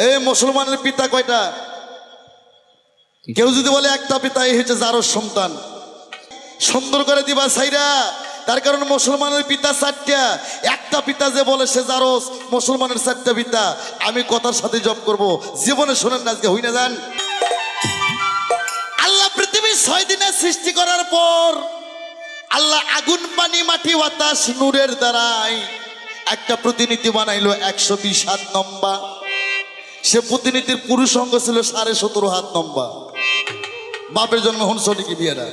এই মুসলমানের পিতা কয়টা? কেউ যদি বলে একটা পিতা, এই হচ্ছে জারজ সন্তান। সুন্দর করে দিবা সাইরা, তার কারণ মুসলমানের পিতা চারটা, একটা পিতা যে বলে সে জারজ, মুসলমানের চারটা পিতা। আমি কথার সাথে জব করব, জীবনে শোনেন না, আজকে হই না যান। আল্লাহ পৃথিবী 6 দিনে সৃষ্টি করার পর আল্লাহ আগুন, পানি, মাটি, বাতাস, নূরের দ্বারাই একটা প্রতিনিধি বানাইলো 120 হাত লম্বা। সে প্রতিনিধির পুরুষ অঙ্গ ছিল 17.5 হাত লম্বা। বাপের জন্ম হনসনি কি বিয়েরা,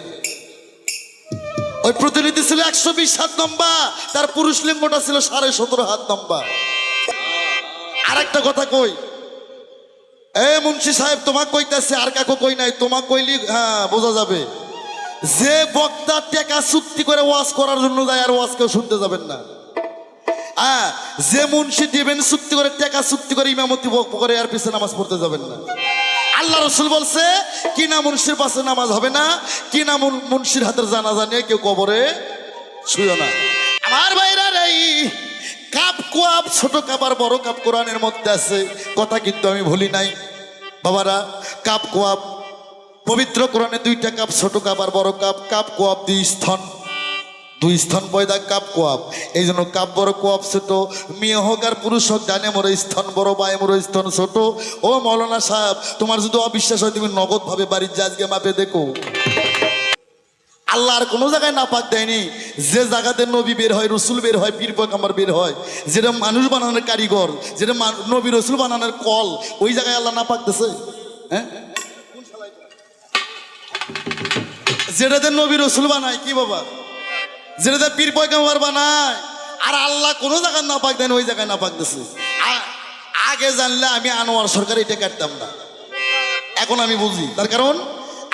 ওই প্রতিনিধি ছিল 120 হাত লম্বা, তার পুরুষ লিঙ্গটা ছিল 17.5 হাত লম্বা। আর একটা কথা কই, এ মুন্সি সাহেব তোমাকে কইতাছে, আর কাকু কই নাই, তোমাকে কইলি হ্যাঁ বোঝা যাবে। যে বক্তা টাকা চুক্তি করে ওয়াজ করার জন্য যায়, আর ওয়াজ কেউ শুনতে যাবেন না। যে মুন্সি দিবেন চুক্তি করে, টাকা চুক্তি করে ইমামতি করে, আর পিছনে নামাজ পড়তে যাবেন না। আল্লাহ রসুল বলছে কিনা মুন্সির পাশে নামাজ হবে না, কিনা মুন্সির হাতের জানাজা নিয়ে কেউ কবরে শুইও না। আমার ভাইরা রে, কাপ কোয়াব, ছোট কাপ আর বড় কাপ কোরআনের মধ্যে আছে, কথা কিন্তু আমি ভুলি নাই বাবারা। কাপ কোয়াব পবিত্র কোরআনে 2টা কাপ, ছোট কাপ আর বড় কাপ। কাপ কোয়াব 2 স্তন পয়দা কাপ কোয়াব। এই জন্য কাপ বড় কোয়াব ছোট, মেয়ে হোক আর পুরুষ হোক, ডানে মোড়ে স্তন বড়, বায়ে মোড়ে স্তন ছোট। ও মৌলানা সাহেব, তোমার যদি অবিশ্বাস হয় তুমি নগদ ভাবে বাড়ির আজকে মাপে দেখো। আল্লাহ আর কোনো জায়গায় নাপাক দেয়নি। যে জায়গাতে নবী বের হয়, রসুল বের হয়, পীর পয়গম্বর বের হয়, যেটা মানুষ বানানোর কারিগর, যেটা নবী রসুল বানানোর কল, ওই জায়গায় আল্লাহ নাপাক দিছে। হ্যাঁ, যেটাতে নবী রসুল বানায় কি বাবা, যেটাতে পীর পয়গম্বর বানায়, আর আল্লাহ কোনো জায়গায় নাপাক দেন, ওই জায়গায় নাপাক দিছে। আগে জানলে আমি আনোয়ার সরকার এটা কাটতাম না, এখন আমি বুঝি। তার কারণ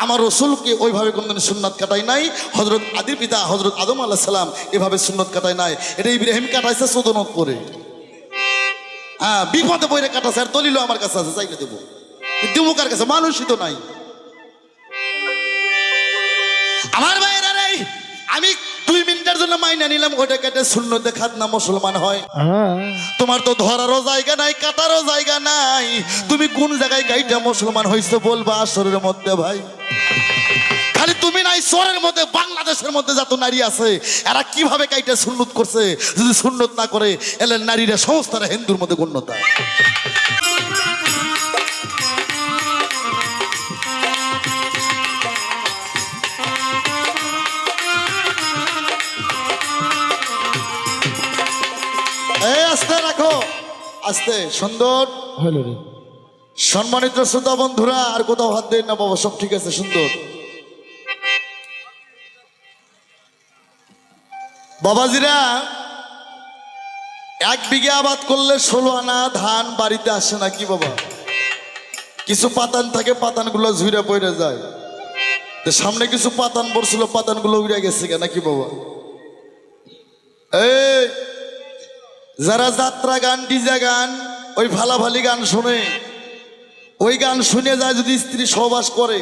আমার রসুলকে ওইভাবে কোনদিন সুন্নাত কাটাই নাই। হজরত আদির পিতা হজরত আদম আলাইহিস সালাম এভাবে সুন্নত কাটাই নাই। এটা ইব্রাহিম কাটাইছে চোদনত করে, বিপদে বইরে কাটাছে। আর দলিল আমার কাছে আছে, চাইলে দেবো, দিমুকার কাছে মানুষই তো নাই। আমার ভাইয়েরা রে, আমি 2 মিনিটের জন্য মাইনা নিলাম, ওটা কেটে সুন্নতে খাত না মুসলমান হয়। তোমার তো ধরারও জায়গা নাই, কাটারও জায়গা নাই। তুমি কোন জায়গায় গাইটা মুসলমান হইছো বলবা আসরের মধ্যে ভাই। খালি তুমি নাই, সরের মধ্যে বাংলাদেশের মধ্যে যত নারী আছে, এরা কিভাবে কাইটা সুন্নত করছে। যদি সুন্নত না করে এলে নারীরা সংস্থারা হিন্দুর মধ্যে গণ্যতা। আস্তে রাখো, আস্তে, সুন্দর হলো রে। সম্মানিত শ্রোতা বন্ধুরা, আর কোথাও হাত দেন না বাবা, সব ঠিক আছে, সুন্দর। বাবাজিরা, 1 বিঘা আবাদ করলে 16 আনা ধান বাড়িতে আসে না কি বাবা। কিছু পাতান থাকে, পাতানগুলো ঝুড়ে পড়ে যায়। সামনে কিছু পাতান পড়ছিল, পাতানগুলো উড়ে গেছে কেন কি বাবা। এই যারা যাত্রা গান, ডিজে গান, ওই ফালাফালি গান শোনে, ওই গান শুনে যায়, যদি স্ত্রী সহবাস করে,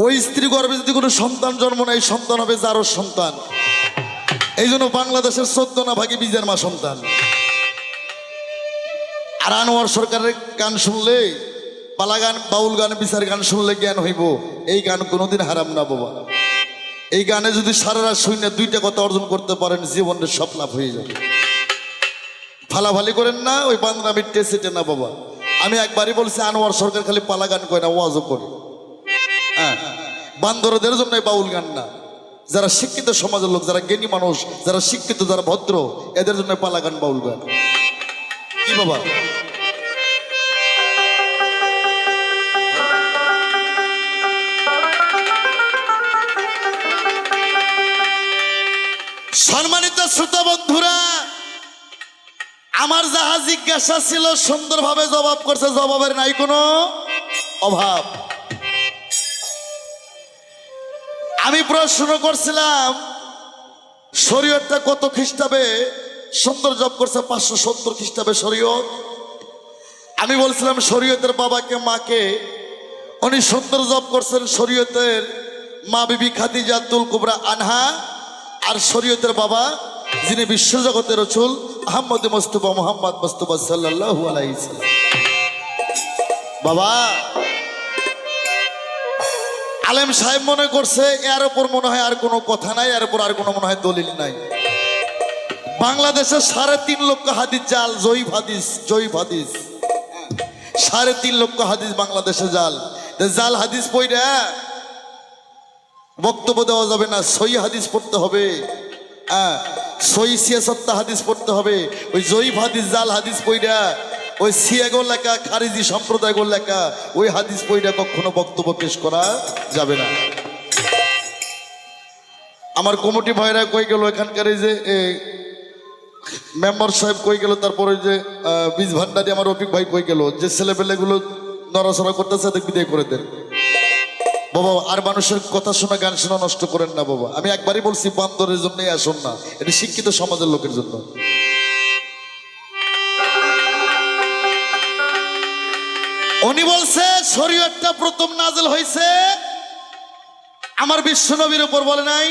ওই স্ত্রী গর্ভে যদি কোনো সন্তান জন্ম নেয়, সন্তান হবে জারজ সন্তান। এই জন্য বাংলাদেশের 14 ভাগে 20 মা সন্তান। আর আনোয়ার সরকারের গান শুনলে, পালা গান, বাউল গান, বিচার গান শুনলে জ্ঞান হইব। এই গান কোনোদিন হারাম না বাবা। এই গানে যদি সারা রাত শুনে 2টা কথা অর্জন করতে পারেন, জীবনের সব লাভ হয়ে যাবে। ফালাফালি করেন না, ওই বান্দরা মিটতে সেটে না বাবা। আমি একবারই বলছি, আনোয়ার সরকার খালি পালা গান করে না, ওয়াজও করে। হ্যাঁ, বান্দরদের জন্য বাউল গান না। যারা শিক্ষিত সমাজের লোক, যারা জ্ঞানী মানুষ, যারা শিক্ষিত, যারা ভদ্র, এদের জন্য পালা গান, বাউল গান কি বাবা। সম্মানিত শ্রোতা বন্ধুরা, আমার যাহা জিজ্ঞাসা ছিল সুন্দরভাবে জবাব করছে, জবাবের নাই কোনো অভাব। আমি প্রশ্ন করছিলাম শরীয়তটা কত খ্রিস্টাব্দে, সুন্দর জব করছে 570 খ্রিস্টাব্দে শরীয়ত। আমি বলছিলাম শরীয়তের বাবাকে, মাকে উনি সুন্দর জব করছেন শরীয়তের মা বিবি খাদিজাতুল কুবরা আনহা, আর শরীয়তের বাবা যিনি বিশ্বজগতের রাসূল আহমদ মুস্তাফা মুহাম্মদ মুস্তাফা সাল্লাল্লাহু আলাইহি সাল্লাম। বাবা আলেম সাহেব মনে করছে এর উপর মনে হয় আর কোনো কথা নাই, এর উপর আর কোনো মনে হয় দলিল নাই। বাংলাদেশে 3.5 লক্ষ হাদিস জাল, জয়ীফ হাদিস, 3.5 লক্ষ হাদিস বাংলাদেশে জাল। জাল হাদিস পড়া বক্তব্য দেওয়া যাবে না, সহি হাদিস পড়তে হবে। সহি সিয়াসত্তা হাদিস পড়তে হবে। ওই জয়ীফ হাদিস জাল হাদিস পড়া, ওই সিয়াগো লেখা, খারিজি সম্প্রদায়গো লেখা ওই হাদিস পড়া কখনো বক্তব্য পেশ করা যাবে না। আমার কমিটি ভাইরা কই গেল, এখানকার এই যে মেম্বার সাহেব কই গেল, তারপরে যে বীজ ভান্ডারি আমার রফিক ভাই কই গেল, যে ছেলেপেলেগুলো নড়াচড়া করতেছে তাদের বিদায় করে দেন বাবা। আর মানুষের কথা শোনা, গান শোনা নষ্ট করেন না বাবা। আমি একবারই বলছি বান্দরের জন্যই আসুন না, এটা শিক্ষিত সমাজের লোকের জন্য। উনি বলছে শরীয়তটা প্রথম নাযিল হয়েছে আমার বিশ্বনবীর উপর, বলে নাই?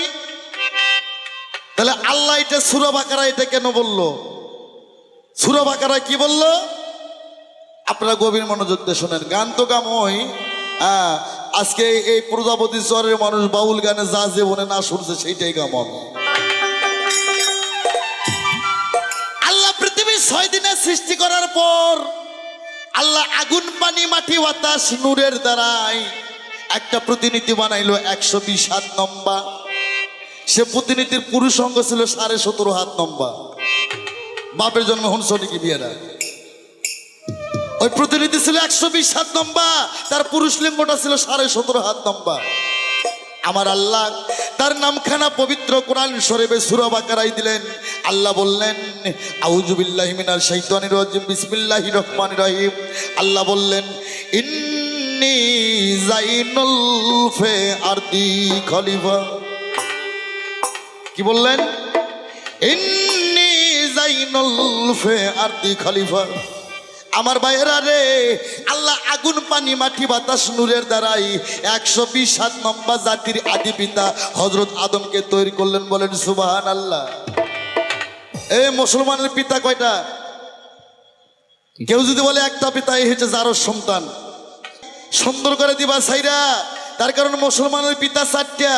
তাহলে আল্লাহ এটা সূরা বাকারা এটা কেন বললো? সূরা বাকারা কি বললো আপনারা গভীর মনোযোগ দিয়ে শোনেন। গান তো গাম ওই আজকে এই প্রজাপতি চরের মানুষ বাউল গানে যা জীবনে না শুনছে সেইটাই গামন। আল্লাহ পৃথিবীর 6 দিনে সৃষ্টি করার পর আল্লাহ আগুন পানি মাটি বাতাস নূরের দ্বারাই একটা প্রতিনিধি বানাইলো 120 হাত লম্বা। সে প্রতিনিধির পুরুষ অঙ্গ ছিল 17.5 হাত লম্বা। বাপের জন্ম হনসনি কি বিয়েরা, ওই প্রতিনিধি ছিল 120 হাত লম্বা, তার পুরুষ লিঙ্গটা ছিল 17.5 হাত লম্বা। আমার আল্লাহ তার নামখানা পবিত্র কোরআন শরীফে সূরা বাকারায় দিলেন। আল্লাহ বললেন আউযু বিল্লাহি মিনাশ শাইতানির রাজিম বিসমিল্লাহির রহমানির রহিম। আল্লাহ বললেন ইন্নী যাইনুল ফি আরদি খলিফা। কি বললেন? ইন্নী যাইনুল ফি আরদি খলিফা। আমার ভাইয়েরা রে, আল্লাহ আগুন পানি মাটি বাতাস নূরের দ্বারাই 120 হাত লম্বা জাতির আদি পিতা হযরত আদমকে তৈরি করলেন। বলেন সুবহানাল্লাহ। এই মুসলমানের পিতা কয়টা? কেউ যদি বলে একটা পিতা, এই হচ্ছে জারজ সন্তান। সুন্দর করে দিবা সাইরা, তার কারণ মুসলমানের পিতা 4টা।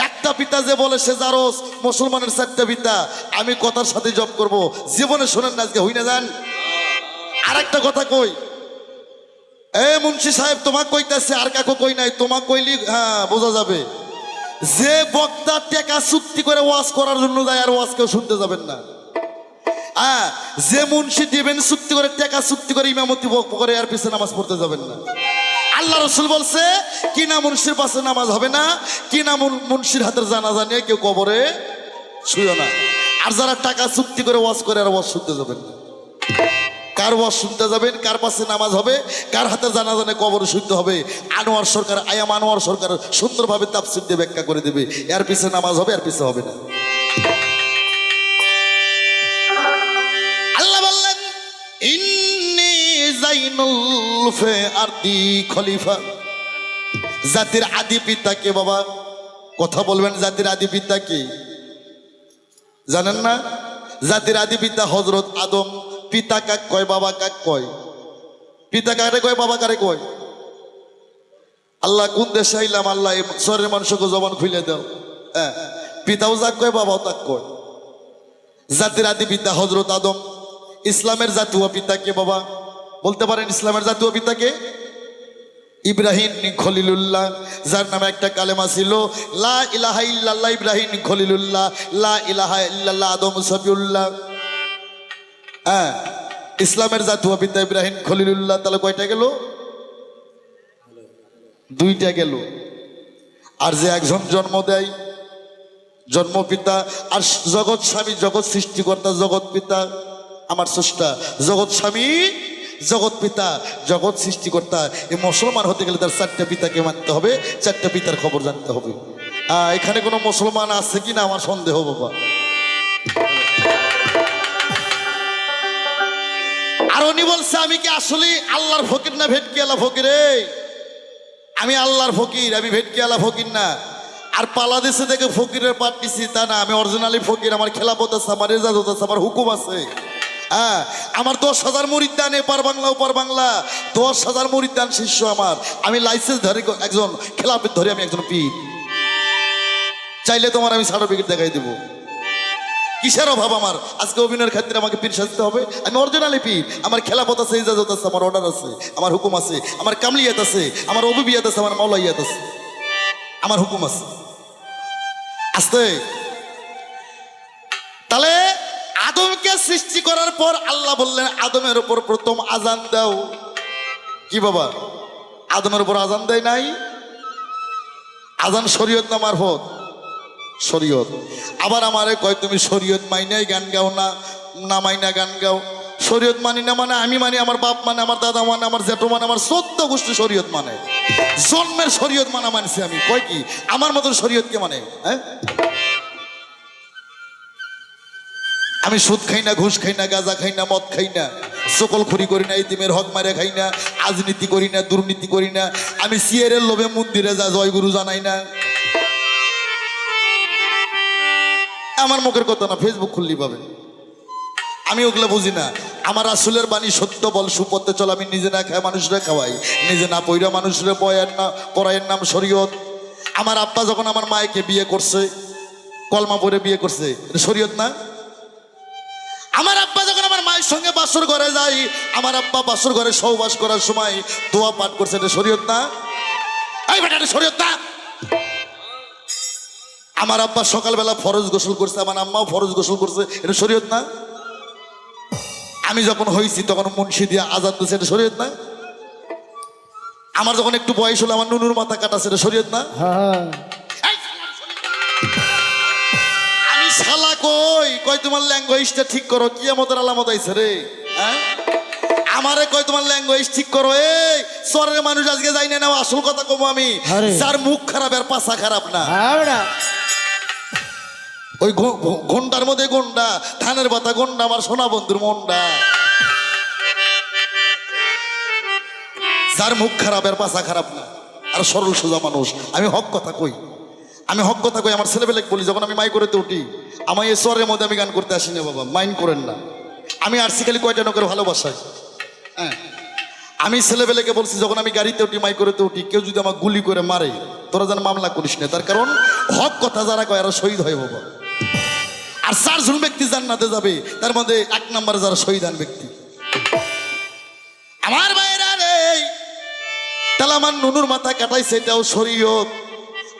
একটা পিতা যে বলে সে জারজ, মুসলমানের 4টা পিতা। আমি কথার সাথে জব করব, জীবনে শোনেন না, আজকে হই না যান। আর একটা কথা কই, মুন্সি সাহেব তোমাক কইতাছে, আর কাকু কই নাই, তোমাক কইলি হ্যাঁ বোঝা যাবে। যে বক্তা টাকা চুক্তি করে ওয়াজ করার জন্য যায় আর ওয়াজ কেউ শুনতে যাবেন না। যে মুন্সি দিবেন চুক্তি করে, টাকা চুক্তি করে ইমামতি করে, আর পিছনে নামাজ পড়তে যাবেন না। আল্লাহ রসুল বলছে কিনা মুন্সির পাশে নামাজ হবে না, কিনা মুন্সির হাতের জানাজা নিয়ে কেউ কবরে শুইও না। আর যারা টাকা চুক্তি করে ওয়াজ করে আর ওয়াজ শুনতে যাবেন না। কার ওয়াজ শুনতে যাবেন, কার পাশে নামাজ হবে, কার হাতে জানাজা নিয়ে কবরে শুনতে হবে, আনোয়ার সরকার, আয়াম আনোয়ার সরকার সুন্দরভাবে তাফসীর দিয়ে ব্যাখ্যা করে দেবে। এর পিছে নামাজ হবে, এর পিছে হবে না। আল্লাহ বললেন ইন্নী যাইনুল ফি আরদি খলিফা। জাতির আদি পিতা কে বাবা? কথা বলবেন, জাতির আদি পিতা কি জানেন না? জাতির আদি পিতা হযরত আদম। পিতা কাক কয়, বাবা কাক কয়? পিতা কারে কয়, বাবা কারে কয়? আল্লাহ কোন দেশে আইলাম, আল্লাহ শহরের মানুষকে জবান খুলে দাও। পিতাও যাক কয়, বাবাও তাক কয়। জাতির আদি পিতা হযরত আদম। ইসলামের জাতীয় পিতা কে বাবা? বলতে পারেন ইসলামের জাতীয় পিতা কে? ইব্রাহিম খলিলুল্লাহ, যার নামে একটা কালেমা ছিল লা ইলাহা ইল্লাল্লাহ। ইব্রাহিম খলিলুল্লাহ, লা ইলাহা ইল্লাল্লাহ আদম সফিউল্লাহ। ইসলামের জাতীয় পিতা ইব্রাহিম খলিলুল্লাহ। তাহলে কয়টা গেল? 2টা গেল। আর যে একজন জন্ম দেয়, জন্মপিতা, আর জগৎ স্বামী, জগৎ সৃষ্টিকর্তা, জগৎ পিতা, আমার স্রষ্টা, জগৎ স্বামী, জগৎ পিতা, জগৎ সৃষ্টিকর্তা। এই মুসলমান হতে গেলে তার 4টা পিতাকে মানতে হবে, 4টা পিতার খবর জানতে হবে। এখানে কোনো মুসলমান আছে কিনা আমার সন্দেহ বাবা। আর উনি বলছে আমি কি আসলে আল্লাহর ফকির না ভেটকি আলা ফকির? আমি আল্লাহর ফকির, আমি ভেটকি আলা ফকির না। আর পালা দেশে থেকে ফকিরের পাঠ দিছি তা না, আমি অরিজিনালি ফকির। আমার খেলাপথ আছে, আমার রেজাজত আছে, আমার হুকুম আছে। হ্যাঁ, আমার 10,000 মুরিদ দান, এপার বাংলা ওপার বাংলা 10,000 মুরিদ দান শিষ্য আমার। আমি লাইসেন্স ধরে একজন খেলাফের ধরে আমি একজন পীর। চাইলে তোমার আমি সার্টিফিকেট দেখাই দেবো। কিসের অভাব আমার? আজকে অভিনয়ের ক্ষেত্রে আমাকে পীর সাজতে হবে? আমি অরিজিনালি পীর। আমার খেলাপথ আছে, ইজাজত আছে, আমার অর্ডার আছে, আমার হুকুম আছে, আমার কামলিয়াত আছে, আমার অবিবিয়াত আছে, আমার মাওলাইয়াত আছে, আমার হুকুম আছে। আস্তে তাহলে আদমকে সৃষ্টি করার পর আল্লাহ বললেন আদমের উপর প্রথম আজান দাও। কি বাবা, আদমের উপর আজান দেয় নাই? আজান শরীয়ত না মারফত? শরীয়ত। আবার আমারে কয় তুমি শরীয়ত মাইনাই গান গাও না, না মাইনা গান গাও। শরীয়ত মানি না মানে আমি মানি, আমার বাপ মানে, আমার দাদা মানে, আমার জেঠো মানে, আমার 14 গোষ্ঠী শরীয়ত মানে। জন্মের শরীয়ত মানা মানছি আমি। কয় কি আমার মতন শরীয়ত কে মানে? হ্যাঁ, আমি সুদ খাই না, ঘুষ খাই না, গাঁজা খাই না, মদ খাই না, সকলখুরি করি না, ইতিমের হক মারে খাই না, রাজনীতি করি না, দুর্নীতি করি না, আমি সিয়ারের লোভে মন্দিরে যা জয়গুরু জানাই না। আমার মুখের কথা না, ফেসবুক খুললি পাবে। আমি ওগুলো বুঝি না। আমার রাসূলের বাণী সত্য বল, সুপথে চল। আমি নিজে না খাই মানুষরা খাওয়াই, নিজে না পইরা মানুষরা পড়ায়ের নাম শরীয়ত। আমার আব্বা যখন আমার মায়েকে বিয়ে করছে, কলমা পড়ে বিয়ে করছে, এটা শরীয়ত না? আমার আব্বা যখন আমার মায়ের সঙ্গে বাসর ঘরে যাই, আমার আব্বা বাসর ঘরে সহবাস করার সময় দোয়া পাঠ করছে, এটা শরীয়ত না? এই বেটা, এটা শরীয়ত না? আমার আব্বা সকালবেলা ফরজ গোসল করছে, আমার আম্মাও ফরজ গোসল করছে, এটা শরীয়ত না? আমি যখন হয়েছি তখন মুন্সি দিয়ে আজাদ দিচ্ছে, এটা শরীয়ত না? আমার যখন একটু বয়স হলো আমার নুনুর মাথা কাটাছে, এটা শরীয়ত না? আমি শালা কই কয় তোমার ল্যাঙ্গুয়েজটা ঠিক করো, কিয়ামতের আলামত আইছে রে। হ্যাঁ, আমারে কয় তোমার ল্যাঙ্গুয়েজ ঠিক করো। এই সরের মানুষ আজকে যাই না, আসল কথা কব আমি। যার মুখ খারাপ আর পাছা খারাপ না, ওই ঘন্টার মধ্যে গন্ডা, ধানের পাতা গন্ডা, আমার সোনা বন্ধুর মন্ডা। যার মুখ খারাপ আর পাছা খারাপ না, আর সরল সোজা মানুষ। আমি হক কথা কই, আমি হক কথা কই। আমার ছেলেবেলে বলি, যখন আমি মাই করতে উঠি, আমার এই স্বরের মধ্যে আমি গান করতে আসি না বাবা, মাইন্ড করেন না। আমি আসছি খালি কয়টা নকের ভালোবাসায়। হ্যাঁ, আমি ছেলেবেলেকে বলছি, যখন আমি গাড়িতে উঠি, মাই করতে উঠি, কেউ যদি আমার গুলি করে মারে, তোরা যেন মামলা করিস না। তার কারণ হক কথা যারা কয় এরা শহীদ হয় বাবা। আর 4 জন ব্যক্তি জান্নাতে যাবে, তার মধ্যে 1 নম্বরে যারা শহীদান ব্যক্তি। আমার ভাইরা রে, তাহলে আমার নুনুর মাথা কাটাইছে, এটাও শরীয়ত।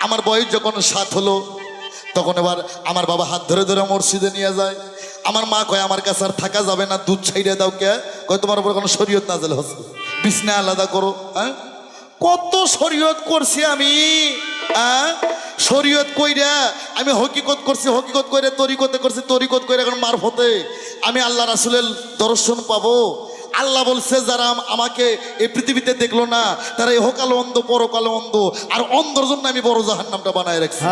আমার বয়স যখন 7 হলো, তখন এবার আমার বাবা হাত ধরে ধরে মসজিদে নিয়ে যায়। আমার মা কয় আমার কাছে আর থাকা যাবে না, দুধ ছাইড়ে দাও। কে কয় তোমার উপর কোনো শরীয়ত নাযিল হচ্ছে, বিছনা আলাদা করো। হ্যাঁ, কত শরীয়ত করছি আমি। হ্যাঁ, শরীয়ত কইরা আমি হকিকত করছি, হকিকত কইরা তরিকতে করছি, তরিকত কইরা এখন মারফতে আমি আল্লাহ রাসূলের দর্শন পাবো। আল্লাহ বলছে যারা আমাকে এই পৃথিবীতে দেখলো না, তারা ইহকালে অন্ধ, পরকালে অন্ধ। আর অন্ধর জন্য আমি বড় জাহান্নামটা বানায় রাখছি।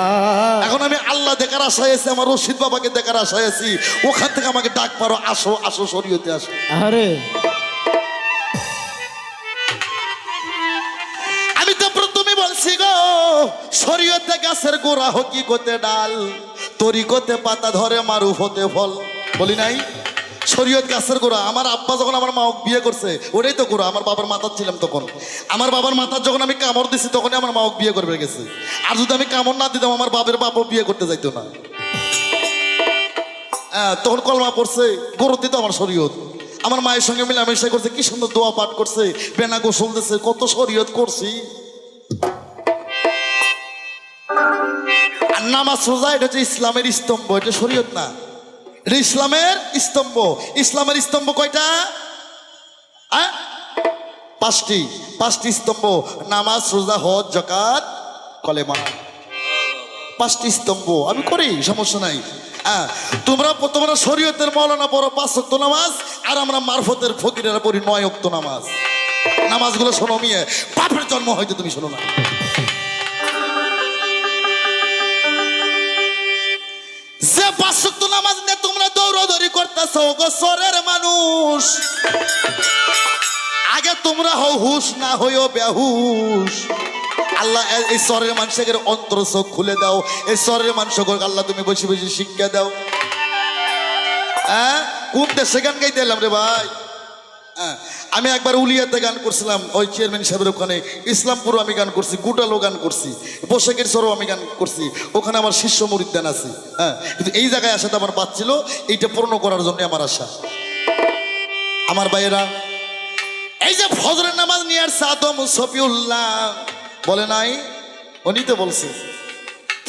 এখন আমি আল্লাহ দেখার আশায় আছি, আমার রশিদ বাবাকে দেখার আশায় আছি। ওখান থেকে আমাকে ডাক পারো, আসো আসো শরীয়তে আসো। আরে আমি তো প্রথমে বলছি গো, শরীয়তে গাছের গোড়া, হকিকতে ডাল, তরিকতে পাতা ধরে, মারুফতে ফল। বলি নাই? শরীয়ত গাছের গোড়া। আমার আব্বা যখন আমার মা বিয়ে করছে, ওটাই তো গোড়া। আমার বাবার মাথার ছিলাম তখন, আমার বাবার মাথার যখন আমি কামড় দিছি, তখনই আমার মা বিয়ে করবে গেছে। আর যদি আমি কামড় না দিতাম, আমার বাপের বাপও বিয়ে করতে যাইতো না। তখন কলমা পড়ছে, গরুতে তো আমার শরীয়ত। আমার মায়ের সঙ্গে মিলামেশা করছে, কি সুন্দর দোয়া পাঠ করছে, বেনা গোসল দিচ্ছে, কত শরীয়ত করছি। আর নামাজ রোজা, এটা হচ্ছে ইসলামের স্তম্ভ, এটা শরীয়ত না, এটা ইসলামের স্তম্ভ। ইসলামের স্তম্ভ কয়টা? 5টি স্তম্ভ। নামাজ, রোজা, হজ, যাকাত, কলেমা, 5টি স্তম্ভ। আমি করি, সমস্যা নাই। তোমরা শরীয়তের মাওলানা পড়ো 5 ওয়াক্ত নামাজ, আর আমরা মারফতের ফকিরেরা পড়ি 9 ওয়াক্ত নামাজ। নামাজগুলো শোনো মিয়ে, বাপের জন্ম হয়তো তুমি শোনো না। যে 5 ওয়াক্ত নামাজ নিয়ে তোমরা দৌড়াদৌড়ি করতেছো গো সরের মানুষ, আগে তোমরা হও হুশ, না হইও বেহুশ। আল্লাহ এই সরের মানুষের অন্তর চোখ খুলে দাও। এই সরের মানুষকে আল্লাহ তুমি বসে বসে শিক্ষা দাও। হ্যাঁ, কোন দেশে গান গাইতে এলাম রে ভাই? হ্যাঁ, আমি একবার উলিয়াতে গান করছিলাম, ওই চেয়ারম্যান সাহেবের ওখানে। ইসলামপুর আমি গান করছি, গুটালো গান করছি, পোশাকের সরও আমি গান করছি। ওখানে আমার শিষ্য মুরিদ্দান আছে। হ্যাঁ, কিন্তু এই জায়গায় আসাটা আমার বাচ্ছিল, এইটা পূর্ণ করার জন্য আমার আশা। আমার ভাইয়েরা, এই যে ফজরের নামাজ নিয়ে আসছে আদম সফিউল্লাহ, বলে নাই? উনি তো বলছে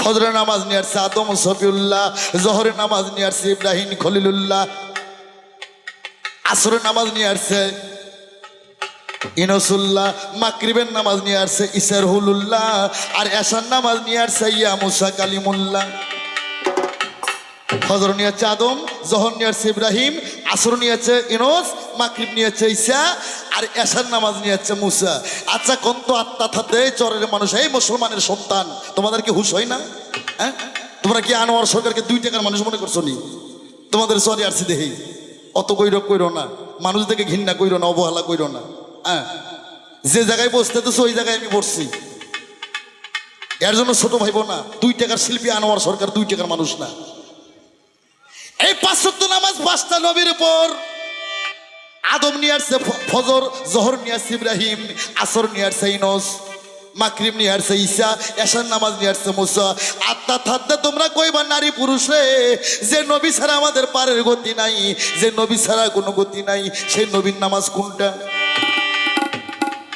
ফজরের নামাজ নিয়ে আসছে আদম সফিউল্লাহ, জোহরের নামাজ নিয়ে আসছে ইব্রাহিম খলিলুল্লাহ, আসরের নামাজ নিয়ে আসছে ইনসুল্লাহ, মাগরিবের নামাজ নিয়ে আসছে ইসারহুল্লাহ, আর এশার নামাজ নিয়ে আসছে ইয়া মুসা কালিমুল্লাহ। ফজর নিয়ে আসছে আদম, জোহর নিয়ে আসছে ইব্রাহিম, আসর নিয়ে আসছে ইনস, মাগরিব নিয়ে আসছে ঈসা, আর এশার নামাজ নিয়ে আসছে মুসা। আচ্ছা কোন তো আত্মা থাকতে চরের মানুষ, এই মুসলমানের সন্তান, তোমাদের কি হুশ হয় না? হ্যাঁ, তোমরা কি আনোয়ার সরকারকে 2 টাকার মানুষ মনে করছো নি? তোমাদের সরি আসছি দেখি, অত গৈরব কইরো না, মানুষ দেখে ঘৃণা কইরো না, অবহেলা কইরো না। হ্যাঁ, যে জায়গায় বসতে তো ওই জায়গায় আমি বসছি, এর জন্য ছোট ভাইব না। 2 টাকার শিল্পী আনোয়ার সরকার 2 টাকার মানুষ না। এই 5 ওয়াক্ত নামাজ 5টা নবীর উপর। আদম নিয়ে আসছে ফজর, জোহর নিয়ে আসছে ইব্রাহিম, আসর নিয়ে আসছে ইনস, মাগরিব নিয়ে আসছে ঈসা, এশার নামাজ নিয়ে আসছে মুসা। আত্মা থাকতে তোমরা কইবা নারী পুরুষে, যে নবী ছাড়া আমাদের পারের গতি নাই, যে নবী ছাড়া কোনো গতি নাই, সেই নবীর নামাজ কোনটা?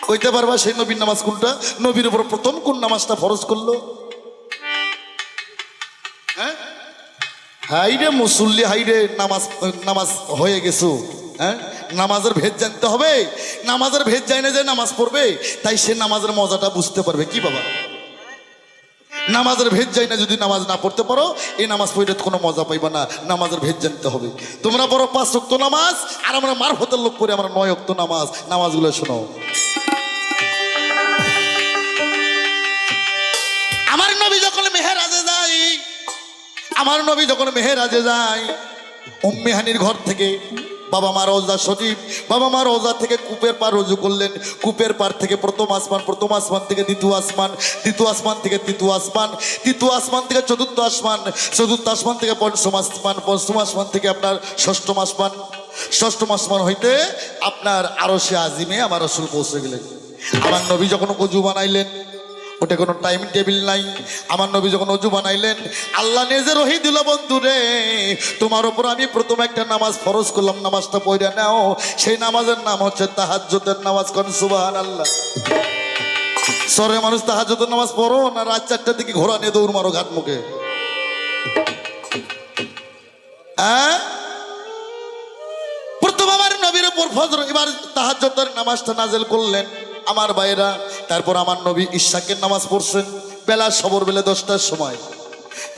কইতে পারবা সেই নবীর নামাজ কোনটা? নবীর উপর প্রথম কোন নামাজটা ফরজ করলো? হ্যাঁ, হাইরে মুসল্লি, হাইরে নামাজ নামাজ হয়ে গেছো। হ্যাঁ, নামাজের ভেদ জানতে হবে। নামাজের ভেদ জানে যে নামাজ পড়বে, তাই সে নামাজের মজাটা বুঝতে পারবে। কি বাবা, নামাজের ভেদ যাই না, যদি নামাজ না পড়তে পারো, এই নামাজ পড়লে কোনো মজা পাইবা না। নামাজের ভেদ জানতে হবে। তোমরা বড় 5 ওয়াক্ত নামাজ, আর আমরা মারফতের লোক করে আমরা 9 ওয়াক্ত নামাজ। নামাজগুলো শোনো। আমার নবী যখন মেহেরাজে যায়, আমার নবী যখন মেহেরাজে যায়, উম্মে হানির ঘর থেকে বাবা মা রওজা শরীফ, বাবা মা রওজা থেকে কূপের পার রুজু করলেন, কূপের পার থেকে প্রথম আসমান, প্রথম আসমান থেকে দ্বিতীয় আসমান, দ্বিতীয় আসমান থেকে তৃতীয় আসমান, তৃতীয় আসমান থেকে চতুর্থ আসমান, চতুর্থ আসমান থেকে পঞ্চম আসমান, পঞ্চম আসমান থেকে আপনার ষষ্ঠম আসমান, ষষ্ঠম আসমান হইতে আপনার আরশে আজিমে আমার রাসূল পৌঁছে গেলেন। আমার নবী যখন অজু বানাইলেন, ওটা কোনো টাইম টেবিল নাই। আমার নবী যখন অজু বানাইলেন, আল্লাহ নিজে রহি দিল, বন্ধু রে তোমার উপর আমি প্রথম একটা নামাজ ফরজ করলাম, নামাজটা পড়ে নাও। সেই নামাজের নাম হচ্ছে তাহাজ্জুদের নামাজ। কোন সুবহানাল্লাহ। সরে মানুষ তাহাজ্জুদের নামাজ পড়ো না রাত 4টার দিকে ঘোড়া নিয়ে দৌড় মারো ঘাট মুখে? হ্যাঁ, প্রথম আমার নবীর উপর ফজর, এবার তাহাজ্জুদের নামাজটা নাজেল করলেন আমার ভাইরা। তারপর আমার নবী ইশাকের নামাজ পড়ছেন বেলা সবর বেলা 10টার সময়।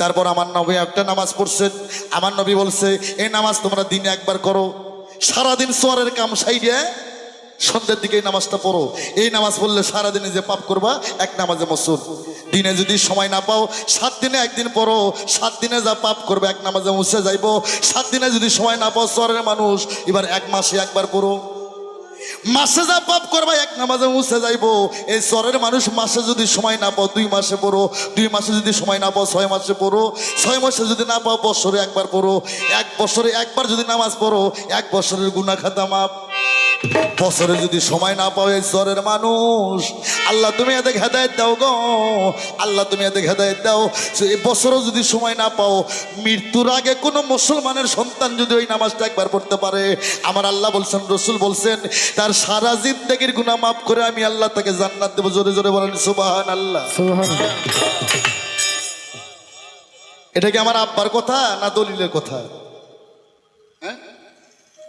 তারপর আমার নবী একটা নামাজ পড়ছেন। আমার নবী বলছে, এই নামাজ তোমরা দিনে একবার করো, সারাদিন সোয়ারের কাম সাইডে সন্ধ্যের দিকে এই নামাজটা পড়ো। এই নামাজ পড়লে সারাদিনে যে পাপ করবা, এক নামাজে মসুর। দিনে যদি সময় না পাও, 7 দিনে একদিন পড়ো, 7 দিনে যা পাপ করবে এক নামাজে মুছে যাইব। 7 দিনে যদি সময় না পাও, সোয়ারের মানুষ, এবার 1 মাসে একবার পড়ো। মাসে যা পাপ করবা এক নামাজে মুছে যাইব। এই চরের মানুষ মাসে যদি সময় না পাও 2 মাসে পড়ো, 2 মাসে যদি সময় না পাও 6 মাসে পড়ো, 6 মাসে যদি না পাও বছরে একবার পড়ো, 1 বছরে একবার যদি নামাজ পড়ো 1 বছরের গুনাহ খাতা মাপ। বছরে যদি সময় না পাও এই চরের মানুষ, আল্লাহ তুমি এদের হেদায়েত দাও গো, আল্লাহ তুমি এদের হেদায়েত দাও। এই বছরও যদি সময় না পাও, মৃত্যুর আগে কোনো মুসলমানের সন্তান যদি ওই নামাজটা একবার পড়তে পারে, আমার আল্লাহ বলছেন, রসুল বলছেন, তার সারা জিন্দেগির গুনাহ মাফ করে আমি আল্লাহ তাকে জান্নাত দেব। জোরে জোরে বলেন সুবহানাল্লাহ। সুবহানাল্লাহ। এটা কি আমার আব্বার কথা না দলিলের কথা? হ্যাঁ,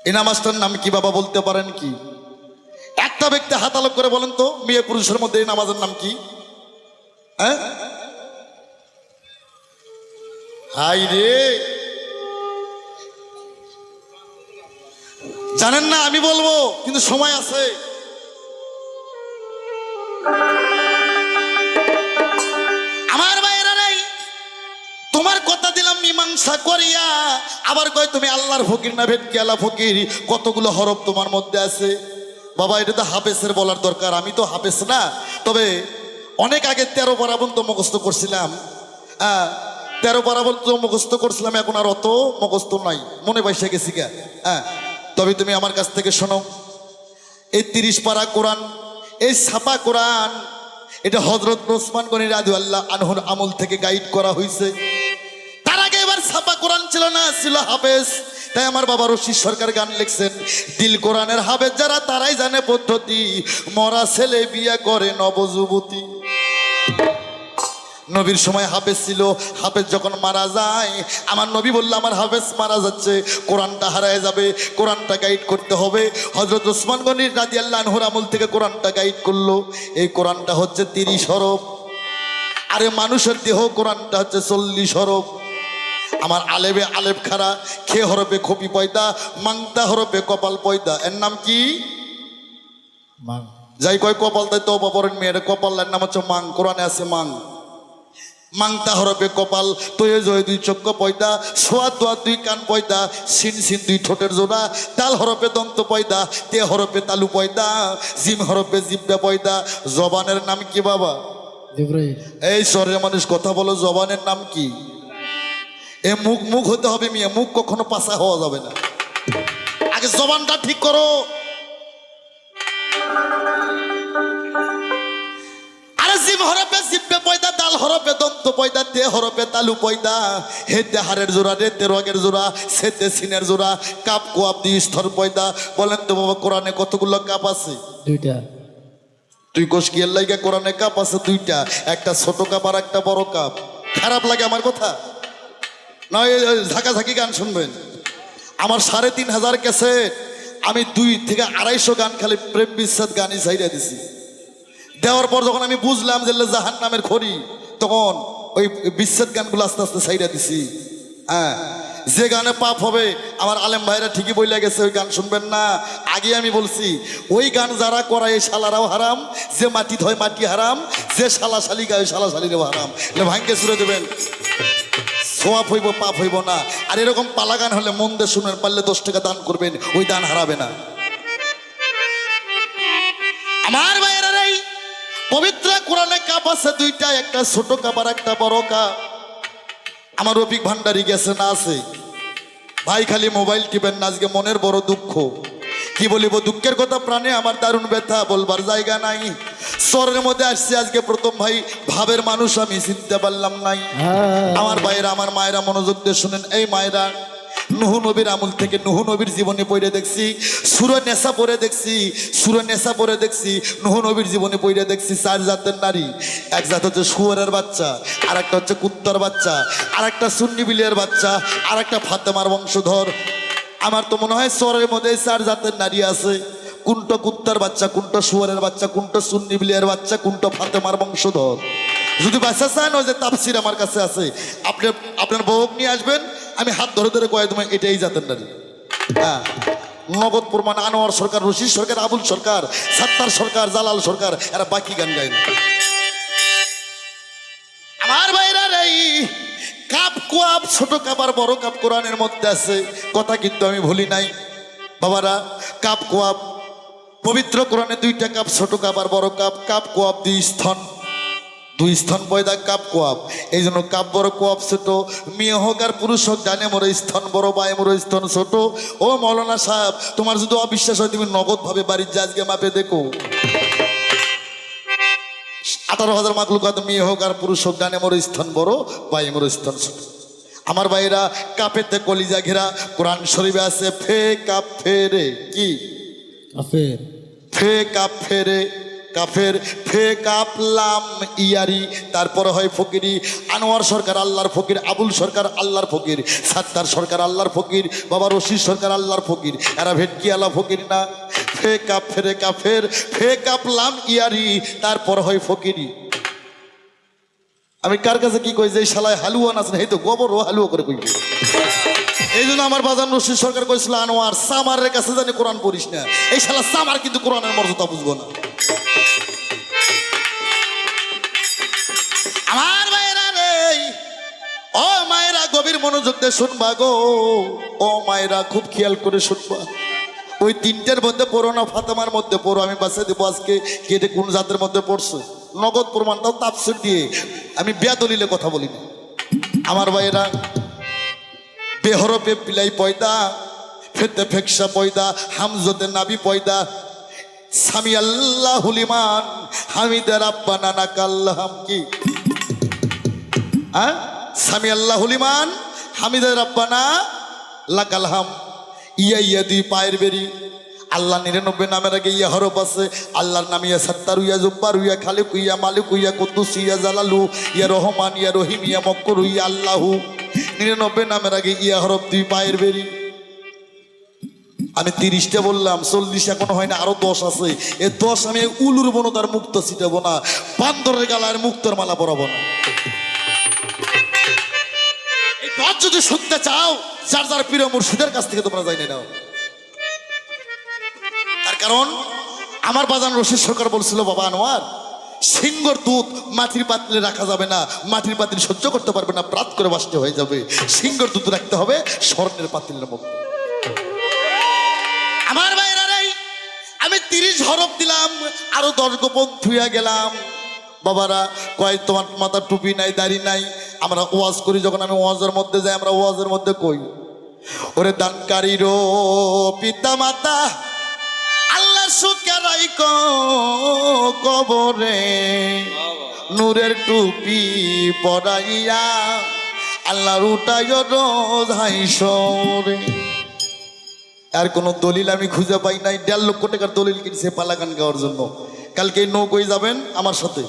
এই নামাজটার নাম কি বাবা বলতে পারেন কি? একটা ব্যক্তি হাত আলোক করে বলেন তো, মেয়ে পুরুষের মধ্যে এই নামাজের নাম কি? হ্যাঁ, হাই রে, জানেন না? আমি বলবো, কিন্তু সময় আছে। আমার ভাইয়েরা নাই, তোমার কথা দিলাম মীমাংসা করিয়া, আবার কয় তুমি আল্লাহর ফকির না ভেটকি আল্লাহ ফকির। কতগুলো হরফ তোমার মধ্যে আছে বাবা, এটা তো হাফেজের বলার দরকার। আমি তো হাফেজ না, তবে অনেক আগে 13 পারা পর্যন্ত মুখস্থ করছিলাম। 13 পারা বলতো মুখস্থ করছিলাম, এখন আর অত মুখস্থ নাই, মনে পয়সা গেছি গা। হ্যাঁ, তবে তুমি আমার কাছ থেকে শোনো, এই 30 পারা কোরআন, এই ছাপা কোরআন, এটা হযরত ওসমান গনি রাদিয়াল্লাহু আনহুর আমল থেকে গাইড করা হয়েছে। তার আগে এবার ছাপা কোরআন ছিল না, ছিল হাফেজ। তাই আমার বাবা রশিদ সরকার গান লিখছেন, দিল কোরআনের হাফেজ যারা তারাই জানে পদ্ধতি, মরা ছেলে বিয়ে করে নবযুবতী। নবীর সময় হাফেজ ছিল, হাফেজ যখন মারা যায়, আমার নবী বলল আমার হাফেজ মারা যাচ্ছে, কোরআনটা হারায় যাবে, কোরআনটা গাইড করতে হবে। হযরত ওসমান গনি রাদিয়াল্লাহু আনহুর আমল থেকে কোরআনটা গাইড করলো। এই কোরআনটা হচ্ছে 30 হরফ, আরে মানুষের দেহ কোরআনটা হচ্ছে 40 হরফ। আমার আলেবে আলেব খারা, খে হরফে খপি পয়দা, মাংতা হরফে কপাল পয়দা। এর নাম কি? যাই কয় কপাল, তাই তো পরেন মেয়ের কপাল, এর নাম হচ্ছে মাং। কোরআনে আছে মাং। মাংতা হরফে কপাল, তয়ে জয় 2 চক্ষু পয়দা, সোয়া দোয়া 2 কান পয়দা, সিন সিন 2 ঠোঁটের জোড়া, তাল হরফে দন্ত পয়দা, তে হরফে তালু পয়দা, জিম হরফে জিব্বা পয়দা। জবানের নাম কি বাবা? এই শহরের মানুষ কথা বলো, জবানের নাম কি? এ মুখ মুখ হতে হবে মিয়া, মুখ কখনো পাশা হওয়া যাবে না। আগে জবানটা ঠিক করো। আরে জিম হরফে জিব্বে পয়দা, দাল হরফে দন্ত পয়দা, তে হরফে তালু পয়দা, হেতে হাড়ের জোড়া, রেতে রগের জোড়া, সেতে সিনের জোড়া, কাপ কোয়াপ 2 স্তর পয়দা। বলেন তো বাবা কোরআনে কতগুলো কাপ আছে? 2টা। তুই কোষ কি এর লাইগা? কোরআনে কাপ আছে 2টা, একটা ছোট কাপ আর একটা বড় কাপ। খারাপ লাগে আমার কথা? নয় ঝাঁকাঝাঁকি গান শুনবেন। আমার 3500 ক্যাসেট, আমি 2 থেকে 250 গান খালি প্রেম বিচ্ছেদ গানই ছাইড়া দিছি। দেওয়ার পর যখন আমি বুঝলাম যে জাহান নামের খড়ি, তখন ওই বিচ্ছেদ গানগুলো আস্তে আস্তে ছাইড়া দিছি। হ্যাঁ, যে গানে পাপ হবে আমার আলেম ভাইরা ঠিকই বইলা গেছে ওই গান শুনবেন না। আগে আমি বলছি ওই গান যারা করায় এই শালারাও হারাম, যে মাটি ধয় মাটি হারাম, যে শালা শালি গায়ে শালা শালিরেও হারাম। ভাঙ্গে ছুড়ে দেবেন, সোয়াব হইব পাপ হইব না। আর এরকম পালা গান হলে মন দিয়ে শুনবেন, পারলে 10 টাকা দান করবেন, ওই দান হারাবে না। আমার ভাইয়েরা, এই পবিত্র কোরআনে কাপ আছে 2টা, একটা ছোট কাপ আর একটা বড় কাপ। আমার রফিক ভান্ডারি গেছে না আছে ভাই, খালি মোবাইল টিপেন না, আজকে মনের বড় দুঃখ। কি বলিব, দুঃখের কথা প্রাণে আমার দারুণ ব্যথা, বলবার জায়গা নাই। শহরের মধ্যে আসছে আজকে প্রথম ভাই, ভাবের মানুষ আমি চিনতে পারলাম নাই। আমার ভাইয়েরা, আমার মায়েরা মনোযোগ দিয়ে শুনেন। এই মায়েরা, নূহ নবীর আমল থেকে নূহ নবীর জীবনে পড়ে দেখছি, সূরা নেসা পড়ে দেখছি, সূরা নেসা পড়ে দেখছি, নূহ নবীর জীবনে পড়ে দেখছি 4 জাতের নারী। এক জাত হচ্ছে শুয়োরের বাচ্চা, আর একটা হচ্ছে কুত্তার বাচ্চা, আর একটা সুন্নি বিলিয়ার বাচ্চা, আর একটা ফাতেমার বংশধর। আমার তো মনে হয় শহরের মধ্যে 4 জাতের নারী আছে। কোনটা কুত্তার বাচ্চা, কোনটা শুয়োরের বাচ্চা, কোনটা সুন্নি বিলিয়ার বাচ্চা, কোনটা ফাতেমার বংশধর। যদি বাচ্চা চান, ওই যে তাফসির আমার কাছে আছে, আপনি আপনার বউক নিয়ে আসবেন, আমি হাত ধরে ধরে কয়ে তোমায় এটাই জাতের নারী। হ্যাঁ, নগদ প্রমাণ। আনোয়ার সরকার, রশিদ সরকার, আবুল সরকার, সাত্তার সরকার, জালাল সরকার, এরা বাকি গান গায় না। আমার ভাইরা, এই কাপ কোয়াপ, ছোট কাপ আর বড় কাপ কোরআনের মধ্যে আছে, কথা কিন্তু আমি ভুলি নাই বাবারা। কাপ কোয়াপ পবিত্র কোরআনে 2টা কাপ, ছোট কাপ আর বড় কাপ। কাপ কোয়াপ 2 স্তন, 2 স্তন পয়দা কাপ কোয়াপ। এই জন্য কাপ বড় কোয়াপ ছোট, মেয়ে হোক আর পুরুষ হোক, ডানে মোড়ে স্তন বড়, বায়ে মোড়ে স্তন ছোট। ও মৌলানা সাহেব, তোমার যদি অবিশ্বাস হয় তুমি নগদ ভাবে বাড়ির যা আজকে মাপে দেখো। 18,000 মাকলুকাত, মেয়ে হোক আর পুরুষ হোক, ডানে মোড়ে স্তন বড়, বায়ে মোড়ে স্তন ছোট। আমার ভাইরা, কাপেতে কলিজা ঘেরা। কোরআন শরীফে আছে ফে কাপ ফেরে, কি কাফের, ফে কাপ ফেরে, কাফের, ফে কাপ লাম ইয়ারি, তারপরে হয় ফকিরি। আনোয়ার সরকার আল্লাহর ফকির, আবুল সরকার আল্লাহর ফকির, সাত্তার সরকার আল্লাহর ফকির, বাবা রশিদ সরকার আল্লাহর ফকির। এরা ভেটকি আল্লাহ ফকির না। ফে কাপ ফেরে কাফের, ফে কাপ লাম ইয়ারি, তারপর হয় ফকিরি। আমি কার কাছে কি কই, যে শালায় হালুয়া নাচ না, এই তো গোবর ও হালুয়া করে কই। এই জন্য আমার বাজার রশিদ সরকার কইছিল, আনোয়ার সামারের কাছে জানি কোরআন পড়িস না। এই শালা সামার কিন্তু কোরআনের মর্যাদা বুঝবো না। আমার মায়েরা রে, ও মায়েরা গভীর মনোযোগ দিয়ে শুনবা গো। ও মায়েরা খুব খেয়াল করে শুনবা। ওই 3টের মধ্যে পড়ো না, ফাতেমার মধ্যে পড়ো। আমি বাসে দেবো আজকে কেটে কোন জাতের মধ্যে পড়ছে, নগদ প্রমাণটাও তাফসীর দিয়ে। আমি বেদলিলে কথা বলি না। আমার ভাইরা বেহরফে পিলাই পয়দা, ফেতে ফেকসা পয়দা, হামজতে নাবি পয়দা, সামি আল্লাহ হুলিমান হামিদা রাব্বানা নাকাল্লাহাম। কি সামি আল্লাহ হুলিমান হামিদা রাব্বানা লাকালহাম। ইয়া ইয়া দুই পায়ের বেরি। আল্লাহ 99 নামের আগে ইয়া হরফ আছে। আল্লাহর নাম ইয়া সাত্তার, ইয়া জব্বার, ইয়া খালিক, ইয়া মালিক, ইয়া কুদ্দুস, ইয়া জালালু, ইয়া রহমান, ইয়া রহিম, ইয়া মক্কুর, ইয়া আল্লাহু। 99 নামের আগে ইয়া হরফ দুই পায়ের বেরি। আমি 30টা বললাম, 40 এখনো হয় না, আরো 10 আছে। এই 10 আমি উলুর বনতার মুক্ত ছিটাবো না, বান্দরের গালার মুক্তর মালা পরাবো না। এই 10 যদি শুনতে চাও, যার যার প্রিয় মুর্শিদের কাছ থেকে তোমরা যাই নাও। তার কারণ আমার বাজান রশিদ সরকার বলছিল, বাবা আনোয়ার, সিংহর দুধ মাটির পাতিলে রাখা যাবে না, মাটির পাতিল সহ্য করতে পারবে না, প্রাত করে বাসতে হয়ে যাবে। সিংহর দুধ রাখতে হবে স্বর্ণের পাতিলের মধ্যে। আমার ভাইরা রে, আমি 30 হরফ দিলাম, আরো 10 গোপন থুইয়া গেলাম। বাবারা কয় তোমার মাথার টুপি নাই, দাড়ি নাই। আমরা ওয়াজ করি, যখন আমি ওয়াজের মধ্যে যাই, আমরা ওয়াজের মধ্যে কই, ওরে দানকারীরও পিতা মাতা আল্লাহ সুখে রাইক কবরে, নূরের টুপি পরাইয়া আল্লাহর উঠায় রোজ হাইসরে। আর কোনো দলিল আমি খুঁজে পাই নাই। 1.5 লক্ষ টাকার দলিল কিনছে পালা গান গাওয়ার জন্য। কালকে এই নৌকোয় যাবেন আমার সাথে,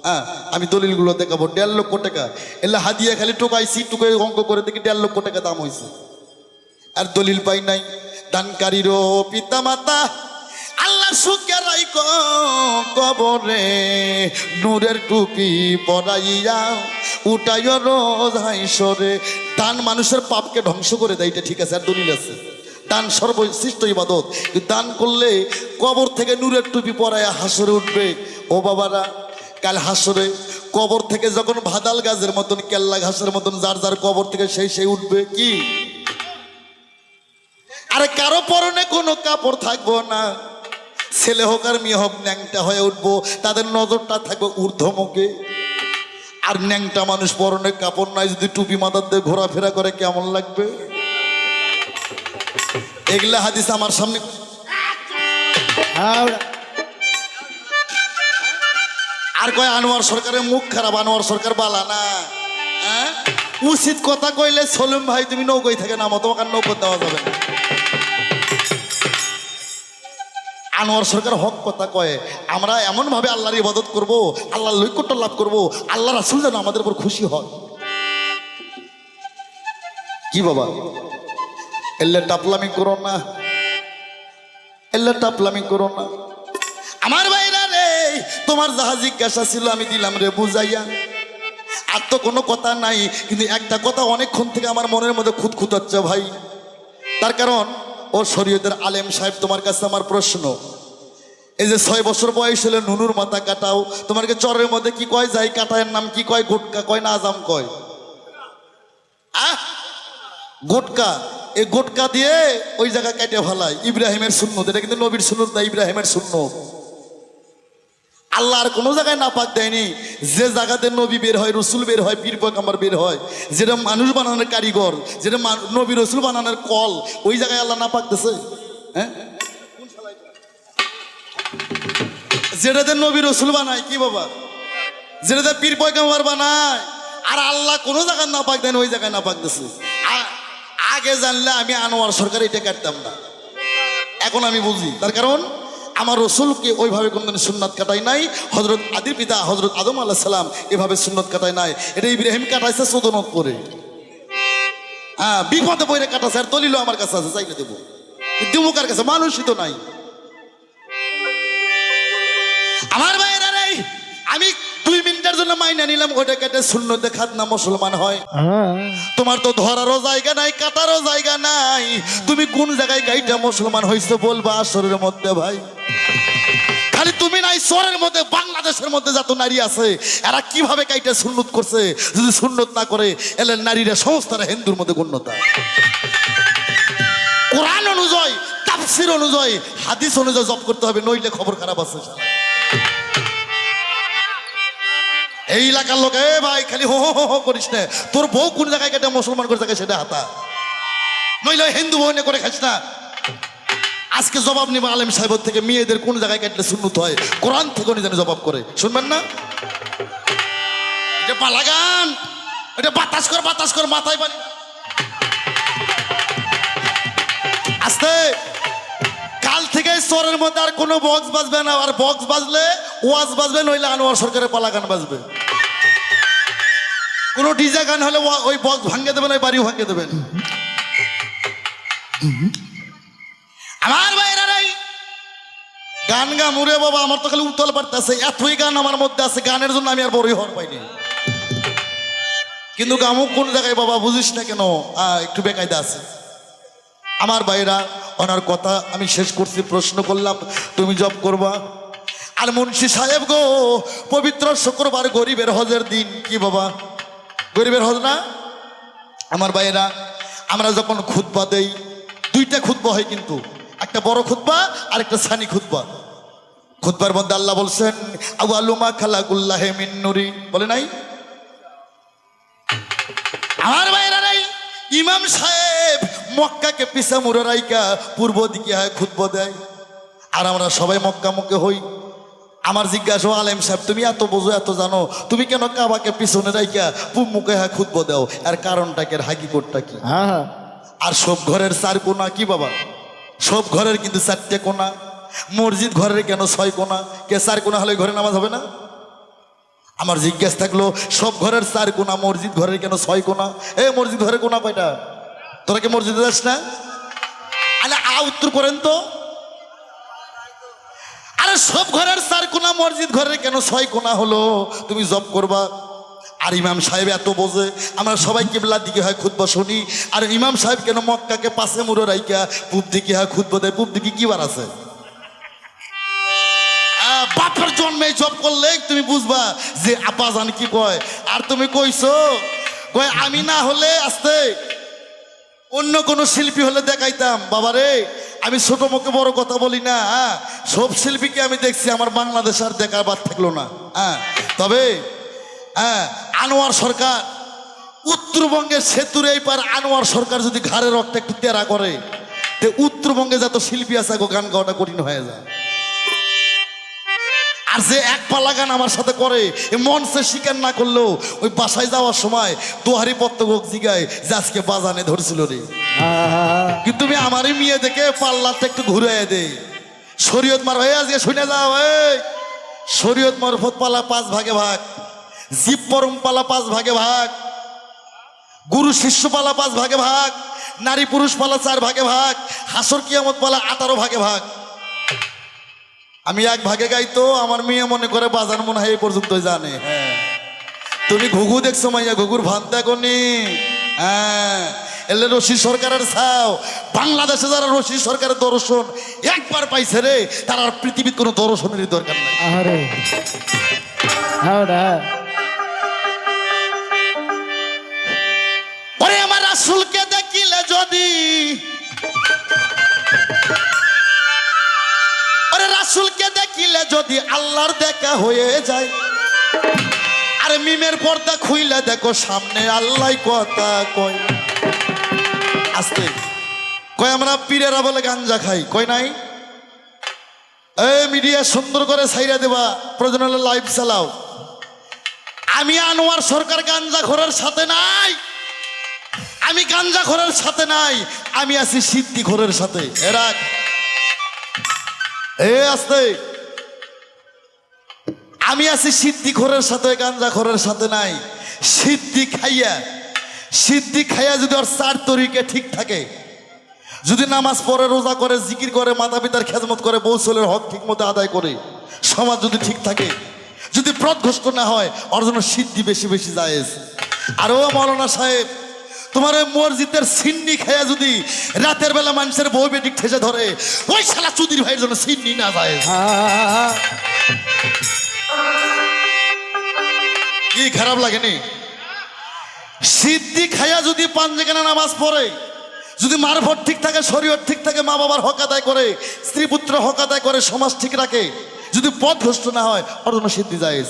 হ্যাঁ, আমি দলিলগুলো দেখাবো। 1.5 লক্ষ টাকা এলে হাদিয়া খালি টোকাইছি, টুকে অঙ্ক করে দেখি 1.5 লক্ষ টাকা দাম হয়েছে, আর দলিল পাই নাই। দানকারীরও পিতা মাতা আল্লাহ সুখে রাইক কবরে, নূরের টুপি পরাইয়া উঠায় রোজ হাইসরে। দান মানুষের পাপকে ধ্বংস করে দেয়, এটা ঠিক আছে, আর দলিল আছে। দান সর্বশ্রেষ্ঠ ইবাদত, দান করলে কবর থেকে নূরের টুপি পরাইয়া হাসরে উঠবে। ও বাবারা, কাল হাসরে কবর থেকে যখন ভাদাল গাছের মতন, কেল্লা ঘাসের মতন যার যার কবর থেকে সেই উঠবে। কি আরে কারো পরনে কোনো কাপড় থাকবো না, ছেলে হোক আর মেয়ে হোক ন্যাংটা হয়ে উঠবো। তাদের নজরটা থাকবে ঊর্ধ্বমুখে। আর ন্যাংটা মানুষ পরনে কাপড় নাই, যদি টুপি মাথার দিয়ে ঘোরাফেরা করে কেমন লাগবে? এগুলা হাদিস আমার সামনে। আর কয় আনোয়ার সরকারের মুখ খারাপ, আনোয়ার সরকার বালা না। উচিত কথা কইলে সলিম ভাই তুমি নৌকোয় থেকে নামো, তোমাকে নৌকো দেওয়া যাবে না। আনোয়ার সরকার হক কথা কয়। আমরা এমন ভাবে আল্লাহর ইবাদত করব, আল্লাহর লৈকট্য লাভ করব, আল্লাহ রাসূল যেন আমাদের উপর খুশি হয়। কি বাবা, এল্লে টাপলামি করো না, এল্লে টাপলামি করো না। আমার ভাইরা রে, তোমার যাহা জিজ্ঞাসা ছিল আমি দিলাম রে বুঝাইয়া। আর তো কোনো কথা নাই, কিন্তু একটা কথা অনেকক্ষণ থেকে আমার মনের মধ্যে খুঁতখুত হচ্ছে ভাই। তার কারণ ও শরীয়তের আলেম সাহেব, তোমার কাছে আমার প্রশ্ন, এই যে 6 বছর বয়স হলে নুনুর মাথা কাটাও, তোমাকে চরের মধ্যে কি কয়? যাই কাটায়ের নাম কি কয়? গোটকা কয় না আজাম কয়? গোটকা। এই গোটকা দিয়ে ওই জায়গা কেটে ফেলায়। ইব্রাহিমের সুন্নত, এটা কিন্তু নবীর সুন্নত না, ইব্রাহিমের সুন্নত। আল্লাহ আর কোনো জায়গায় নাপাক দেয়নি। যে জায়গাতে নবী বের হয়, রসুল বের হয়, পীর পয়গম্বর বের হয়, যেটা মানুষ বানানোর কারিগর, যেটা নবী রসুল বানানোর কল, ওই জায়গায় আল্লাহ নাপাক দিছে? হ্যাঁ, যেটাতে নবী রসুল বানায়, কি বাবা, যেটাতে পীর পয়গম্বর বানায়, আর আল্লাহ কোনো জায়গায় নাপাক দেন, ওই জায়গায় নাপাক দিছে। আগে জানলে আমি আনোয়ার সরকার এটা কাটতাম না, এখন আমি বুঝি। তার কারণ আমার রসুলকে ওইভাবে কোনদিন সুন্নাত কাটাই নাই। হজরত আদির পিতা হজরত আদম আলাইহিস সালাম এভাবে সুন্নত কাটাই নাই। এটা ইব্রাহিম কাটাইছে চোদনত করে, হ্যাঁ, বিপদে পড়ে কাটাছে। আর দলিল আমার কাছে আছে, চাইলে দেবো, দিমুকার কাছে মানুষই তো নাই। আমার ভাইয়েরা রে, আমি 2 মিনিটের জন্য মাইনা নিলাম, ওটা কেটে সুন্নতে খাতনা মুসলমান হয়। তোমার তো ধরারও জায়গা নাই, কাটারও জায়গা নাই। তুমি কোন জায়গায় গাইটা মুসলমান হইছো বলবা আসরের মধ্যে ভাই? খালি তুমি নাই, সরের মধ্যে বাংলাদেশের মধ্যে যত নারী আছে, এরা কিভাবে কাইটা সুন্নত করছে? যদি সুন্নত না করে এলে নারীরা সংস্থারা হিন্দুর মধ্যে গণ্যতা। কোরআন অনুযায়ী, তাফসীর অনুযায়ী, হাদিস অনুযায়ী জব করতে হবে, নইলে খবর খারাপ আছে। এই এলাকার লোক, এ ভাই খালি হো হো হো করিস না, তোর বউ কোন জায়গায় কেটে মুসলমান করে থাকে সেটা হাতা, নইলে হিন্দু বউনে করে খাস না। আজকে জবাব নিবা আলেম সাহেবের থেকে, মেয়েদের কোন জায়গায় কাটলে সুন্নত হয় কোরআন থেকে উনি জানে জবাব করে, শুনবেন না? এটা পালা গান, এটা বাতাস কর মাথায় পানি আস্তে। কাল থেকে স্তরের মধ্যে আর কোনো বক্স বাজবে না, আর বক্স বাজলে ওয়াজ বাজবে, নইলে আনোয়ার সরকারের পালা গান বাজবে। কোনো ডিজে গান হলে ওই বক্স ভাঙিয়ে দেবেন, ওই বাড়িও ভাঙিয়ে দেবেন। আমার ভাইরা নাই গান গা মুরে বাবা, আমার তো খালি উতল পারতেছে, এতই গান আমার মধ্যে আছে, গানের জন্য আমি আর বড়ই হওয়ার পাইনি। কিন্তু গামুক কোন জায়গায় বাবা বুঝিস না কেন, একটু বেকায়দা আছে। আমার ভাইরা, ওনার কথা আমি শেষ করছি, প্রশ্ন করলাম তুমি জব করবা। আর মুন্সি সাহেব গো, পবিত্র শুক্রবার গরিবের হজের দিন, কি বাবা গরিবের হজ না? আমার ভাইরা, আমরা যখন খুতবা দেই, দুইটা খুতবা হয় কিন্তু, একটা বড় খুতবা আর একটা সানি খুতবা। খুতবার মধ্যে আল্লাহ বলছেন আউয়ালুমা খালাকুল্লাহি মিন নূরি, বলে নাই? আমার ভাইরা নাই, ইমাম সাহেব মক্কাকে পিছা মুড়ে রাইকা পূর্ব দিকে হয় খুতবা দেয়, আর আমরা সবাই মক্কা মুখে হই। আমার জিজ্ঞাসা, আলেম সাহেব তুমি এত বোঝো এত জানো, তুমি কেন কাবাকে পিছনে রাইকা পূব মুখে হয় খুতবা দাও? এর কারণটা কি, হাকিকতটা কি? আর সব ঘরের 4 কোনা কি বাবা? সব ঘরের কিন্তু 4টে কোনা। মসজিদ ঘরের কেন 6 কোনা? কে 4 কোনা হলে ঘরে নামাজ হবে না? আমার জিজ্ঞাসা থাকলো, সব ঘরের 4 কোনা, মসজিদ ঘরের কেন 6 কোনা? এ মসজিদ ঘরের কোনা কয়টা? তোরা কি মসজিদে যাস না? আরে উত্তর করেন তো। আরে সব ঘরের 4 কোনা, মসজিদ ঘরের কেন 6 কোনা হলো? তুমি জব করবা। আর ইমাম সাহেব এত বোঝে, আমরা সবাই কিবলার দিকে হয় খুতবা শুনি, আর ইমাম সাহেব কেন মক্কাকে পাশে মুড়ো রাইকা পূব দিকে হয় খুতবা দেয়? পূব দিকে কি বার আছে? বাপের জন্মে জব করলে তুমি বুঝবা যে আপা জান কি কয়। আর তুমি কইছো কয় আমি না হলে আসতে অন্য কোনো শিল্পী হলে দেখাইতাম। বাবারে, আমি ছোট মুখে বড় কথা বলি না, সব শিল্পীকে আমি দেখছি, আমার বাংলাদেশ আর দেখার বাদ থাকলো না। তবে আনোয়ার সরকার উত্তরবঙ্গের সেতুর এই পার আনোয়ার সরকার যদি ঘাড়ের রক্ত একটু তেরা করে, তো উত্তরবঙ্গে যত শিল্পী আছে গান গাওয়াটা কঠিন হয়ে যায়। আর যে এক পালা গান আমার সাথে করে, মঞ্চে স্বীকার না করলেও ওই বাসায় যাওয়ার সময় দোহারি পত্তক জিগায় যে আজকে বাজানে ধরছিল রে। কিন্তু তুমি আমারই মেয়ে দেখে পাল্লাটা একটু ঘুরে দে, শরীয়ত মার হয়ে আজকে শুনে যাও। এই শরীয়ত মারফত পালা 5 ভাগে ভাগ, জীব পরম পালা 5 ভাগে ভাগ, গুরু শিষ্য পালা 5 ভাগে ভাগ, নারী পুরুষ পালা 4 ভাগে ভাগ, হাসর কিয়ামত পালা 18 ভাগে ভাগ। আমি 1 ভাগে গাইতো, আমার মেয়ে মনে করে বাজার মনে হয় এই পর্যন্ত জানে। হ্যাঁ, তুমি ঘুঘু দেখছো মাইয়া, ঘুঘুর ভাত দেখো নি? হ্যাঁ, এলে রশি সরকারের ছাও। বাংলাদেশে যারা রশি সরকারের দর্শন একবার পাইছে রে, তার আর পৃথিবীর কোনো দর্শনেরই দরকার নাই। ওরে আমার রাসূলকে দেখিলে যদি, ওরে রাসূলকে দেখিলে যদি আল্লাহর দেখা হয়ে যায়, আরে মিমের পর্দা খুইলে দেখো সামনে আল্লাহ কথা কয়। আস্তে কয় আমরা পীরেরা বলে গাঞ্জা খাই, কয় নাই? এই মিডিয়া সুন্দর করে ছাইরা দেবা, প্রয়োজন হলে লাইভ চালাও। আমি আনোয়ার সরকার গাঞ্জা খোরের সাথে নাই, আমি গাঞ্জা খোরের সাথে নাই, আমি আছি সিদ্দি খোরের সাথে। এরা আস্তে, আমি আছি সিদ্দি খোরের সাথে, গাঞ্জা খোরের সাথে নাই। সিদ্দি খাইয়া যদি ওর 4 তরিকে ঠিক থাকে, যদি নামাজ পড়ে, রোজা করে, জিকির করে, মাতা পিতার খেদমত করে, বউ ছেলের হক ঠিক মতো আদায় করে, সমাজ যদি ঠিক থাকে, যদি পথভ্রষ্ট না হয়, ওর জন্য সিদ্ধি বেশি বেশি জায়েজ। আর ও মৌলানা সাহেব, তোমার ওই মসজিদের সিন্নি খাইয়া যদি রাতের বেলা মানুষের বউ বেটিক ঠেসে ধরে, ওই শালা চুদির ভাইয়ের জন্য সিন্নি না জায়েজ। কি খারাপ লাগেনি? সিদ্ধি খাইয়া যদি 5 যেখানে নামাজ পড়ে, যদি মারফত ঠিক থাকে, শরীয়ত ঠিক থাকে, মা বাবার হক আদায় করে, স্ত্রী পুত্র হক আদায় করে, সমাজ ঠিক রাখে, যদি পথ ভ্রষ্ট না হয় ওর জন্য সিদ্ধি জায়েজ।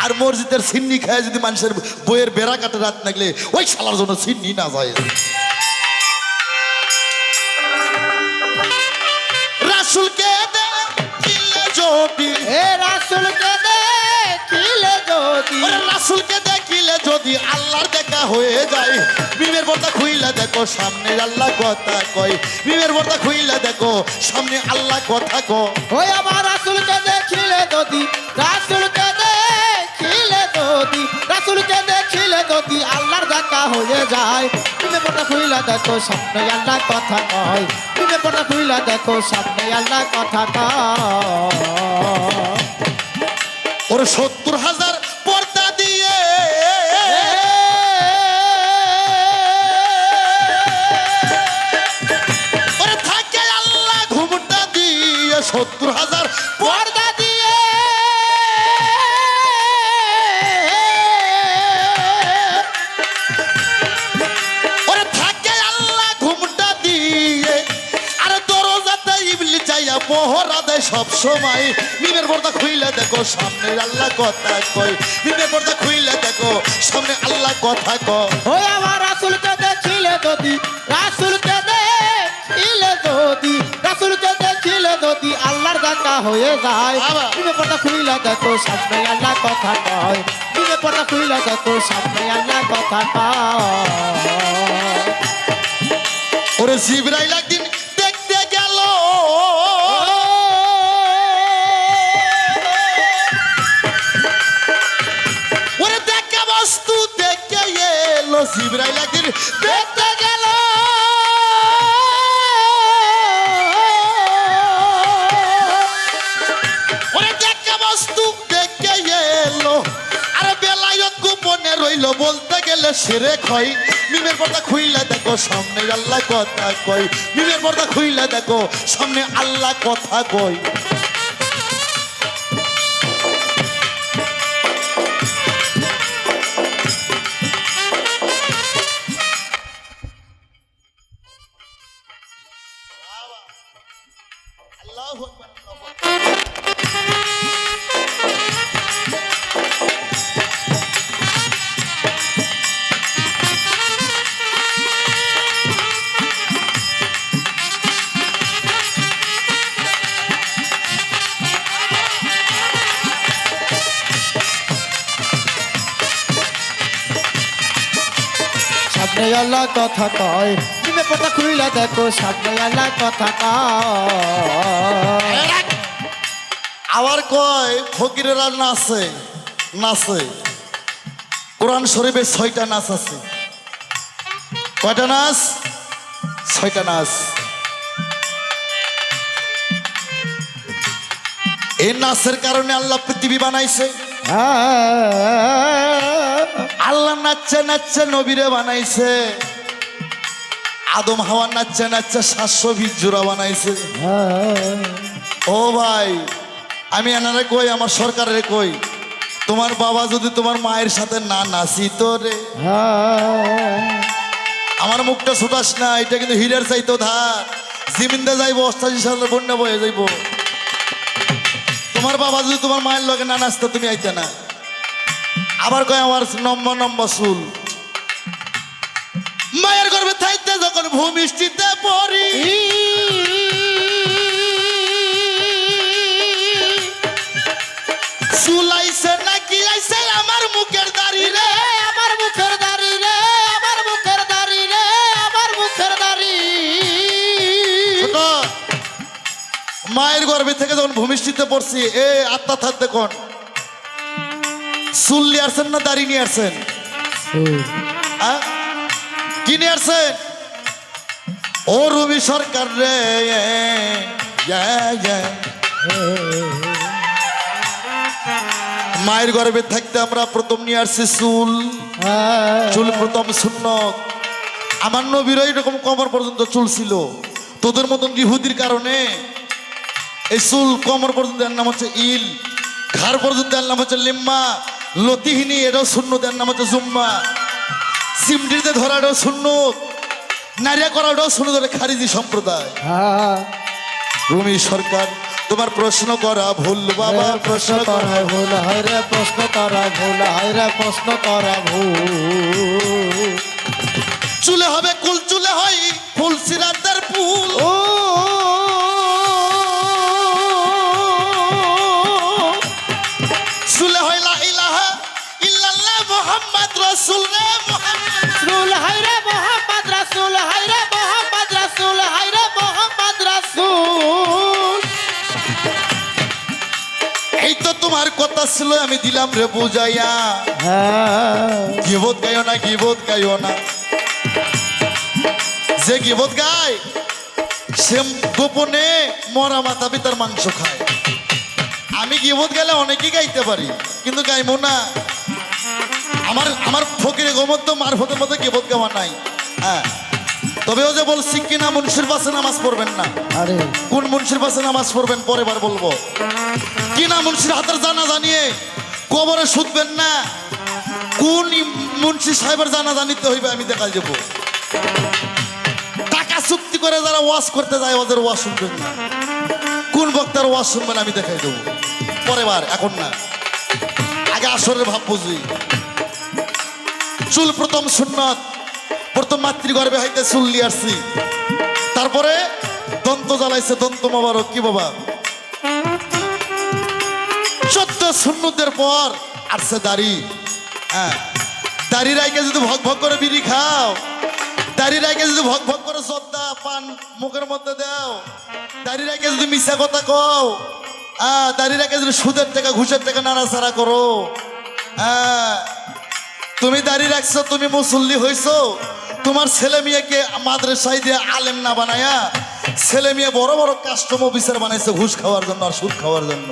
আর মসজিদের সিন্নি খায় যদি মানুষের বইয়ের বেড়া কাটে রাত লাগলে ওই শালার জন্য সিন্নি না জায়েজ। রাসূলকে দেখিলে যদি রাসূলকে দেখিলে যদি রাসূলকে দেখিলে যদি আল্লাহর দেখা হয়ে যায়, বিবের পর্দা খুইলা দেখো সামনে আল্লাহ কথা কয়, বিবের পর্দা খুইলা দেখো সামনে আল্লাহ কথা কয়। ওই আমার রাসূলকে দেখিলে যদি রাসূলকে দেখিলে যদি রাসূলকে দেখিলে যদি আল্লাহর দেখা হয়ে যায়, বিবের পর্দা খুইলা দেখো সামনে আল্লাহ কথা কয়, বিবের পর্দা খুইলা দেখো সামনে আল্লাহ কথা কয়। ওরে ৭০,০০০ পর্দা দিয়ে ওরে থাকে আল্লাহ ঘুমটা দিয়ে ৭০,০০০ পর্দা দিয়ে ওরে থাকে আল্লাহ ঘুমটা দিয়ে আর দরজাতে ইবলিস যাইয়া পহরা দেয় সব সময়। বিবের পর্দা খুইলা দেখো সামনে আল্লাহ কথা কয়, বিবের পর্দা খুইলা দেখো সামনে আল্লাহ কথা কয়। ওই আমার রাসূলকে দেখিলে যদি রাসূলকে দেখিলে যদি রাসূলকে দেখিলে যদি আল্লাহর দেখা হয়ে যায়, বাবা। তুমি পর্দা খুইলা দেখো সামনে আল্লাহ কথা কয়, তুমি পর্দা খুইলা দেখো সামনে আল্লাহ কথা কয়। ওরে জিবরাইল একদিন দেখতে গেল ওরে দেখা বস্তু দেখে এলো, জিবরাইল একদিন দেখতে গেল ওরে দেখা বস্তু দেখে এলো আর বেলায়ত গোপনে রইল বলতে গেলে শিরক হয়। মিমের পর্দা খুইলা দেখো সামনে আল্লাহ কথা কয়, মিমের পর্দা খুইলা দেখো সামনে আল্লাহ কথা কয়। আল্লাহু আকবার, আল্লাহু আকবার। সামনে আল্লাহ কথা কয়, তুমি পর্দা খুইলা দেখো সামনে আল্লাহ কথা কয়। আবার কয় ফকিরেরা নাচে নাচে। কোরআন শরীফে ৬টা নাচ আছে। কয়টা নাচ? ৬টা নাচ। এই নাচের কারণে আল্লাহ পৃথিবী বানাইছে। আল্লাহ নাচছে নাচছে নবীরে বানাইছে। আদম হাওয়া নাচছে নাচছে ৭২০ জোড়া বানাইছে। ও ভাই, আমি এনারে কই, আমার সরকারের কই, তোমার বাবা যদি তোমার মায়ের সাথে না নাচিত রে, আমার মুখটা ছুটাস না, এটা কিন্তু হীরের চাইতো ধার। জিমিন্দে যাইবো ৮৮ সালের বন্যা বয়ে যাইব। তোমার বাবা যদি তোমার মায়ের লগে না নাচতো তুমি আইতে না। আবার কয় আমার নম্বা নম্বা চুল। মায়ের গর্ভে থাইতে যখন ভূমিষ্ঠিতে পড়ি, চুল আইছে নাকি আইছে আমার মুখের দাড়ি রে, আমার মুখের দাড়ি রে, আমার মুখের দাড়ি রে, আমার মুখের দাড়ি। ছোট মায়ের গর্ভে থেকে যখন ভূমিষ্ঠিতে পড়ছি, এ আত্মা থাকতে কোন চুল নিয়ে আসছেন না দাড়ি নিয়ে আসছেন? কি নিয়ে আসছেন? ও রবি সরকার রে, মায়ের গর্ভে থাকতে আমরা প্রথম নিয়ে আসছি চুল। চুল প্রথম সুন্নত। আমার নবীর এরকম কমর পর্যন্ত চুল ছিল। তোদের মতন ইহুদির কারণে এই চুল কমর পর্যন্ত এর নাম হচ্ছে ইল, ঘাড় পর্যন্ত এর নাম হচ্ছে লিম্মা, লতিহিনী এটাও সুন্নত, এর নাম হচ্ছে জুম্মা, সিমটিতে ধরাটাও সুন্নত, নারিয়া করাটাও সুন্নত, খারিজি সম্প্রদায়। রুমি সরকার তোমার প্রশ্ন করা ভুল বাবা, প্রশ্ন করা ভুল হয় রে, প্রশ্ন করা ভুল হয় রে, প্রশ্ন করা ভুল। চুলে হবে কুল, চুলে হয় ফুল সিরাতের ফুল। ও চুলে হয় লা ইলাহা ইল্লাল্লাহ মুহাম্মদ রাসূল রে মুহাম্মদ। রাসূল হায় রে মোহাম্মদ রাসূল, হায় রে মোহাম্মদ রাসূল, হায় রে মোহাম্মদ রাসূল। এই তো তোমার কথা ছিল, আমি দিলাম রে বুঝাইয়া। হ্যাঁ গিবত গাইও না, গিবত গাইও না। যে গিবত গায় সে গোপনে মরা মাথা পিতার মাংস খায়। আমি গিবত গেলে অনেকেই গাইতে পারি, কিন্তু গাইবো না। আমার ফকিরে গোমত্ত মারফতের মতো গিবত গাওয়া নাই। হ্যাঁ, তবে ও যে বলছি কিনা মুন্সির পাশে নামাজ পড়বেন না। আরে কোন মুন্সির পাশে নামাজ পড়বেন পরে বার বলবো। কিনা মুন্সির হাতের জানা জানিয়ে কবরে শুধবেন না। কোন মুন্সি সাহেবের জানা জানিতে হইবে আমি দেখা যাব। টাকা চুক্তি করে যারা ওয়াশ করতে যায় ওদের ওয়াশ শুনবেন না। কোন বক্তার ওয়াশ শুনবেন আমি দেখাই দেবো পরে বার, এখন না। আগে আসরের ভাব বুঝি। চুল প্রথম সুন্নত, প্রথম মাতৃগর্ভে হইতে চুল নিয়ে আসছি। তারপরে দন্ত জ্বালাইছে, দন্ত মোবারক। কি বাবা 14 সুন্নতের পর আসছে দাড়ি। হ্যাঁ, দাড়ি রাইকে যদি ভক ভক করে বিড়ি খাও, দাড়ি রাইকে যদি ভক ভক করে সদ্দা পান মুখের মধ্যে দাও, দাড়ি রাইকে যদি মিশা কথা কও, দাড়ি রাইকে যদি সুদের টাকা ঘুষের টাকা নাড়াচাড়া করো, তুমি দাড়ি রাখছো, তুমি মুসল্লি হইছো, তোমার ছেলে মেয়েকে মাদ্রাসায় দিয়ে আলেম না বানায়া ছেলে মেয়ে বড় বড় কাস্টম অফিসার বানাইছে ঘুষ খাওয়ার জন্য আর সুদ খাওয়ার জন্য।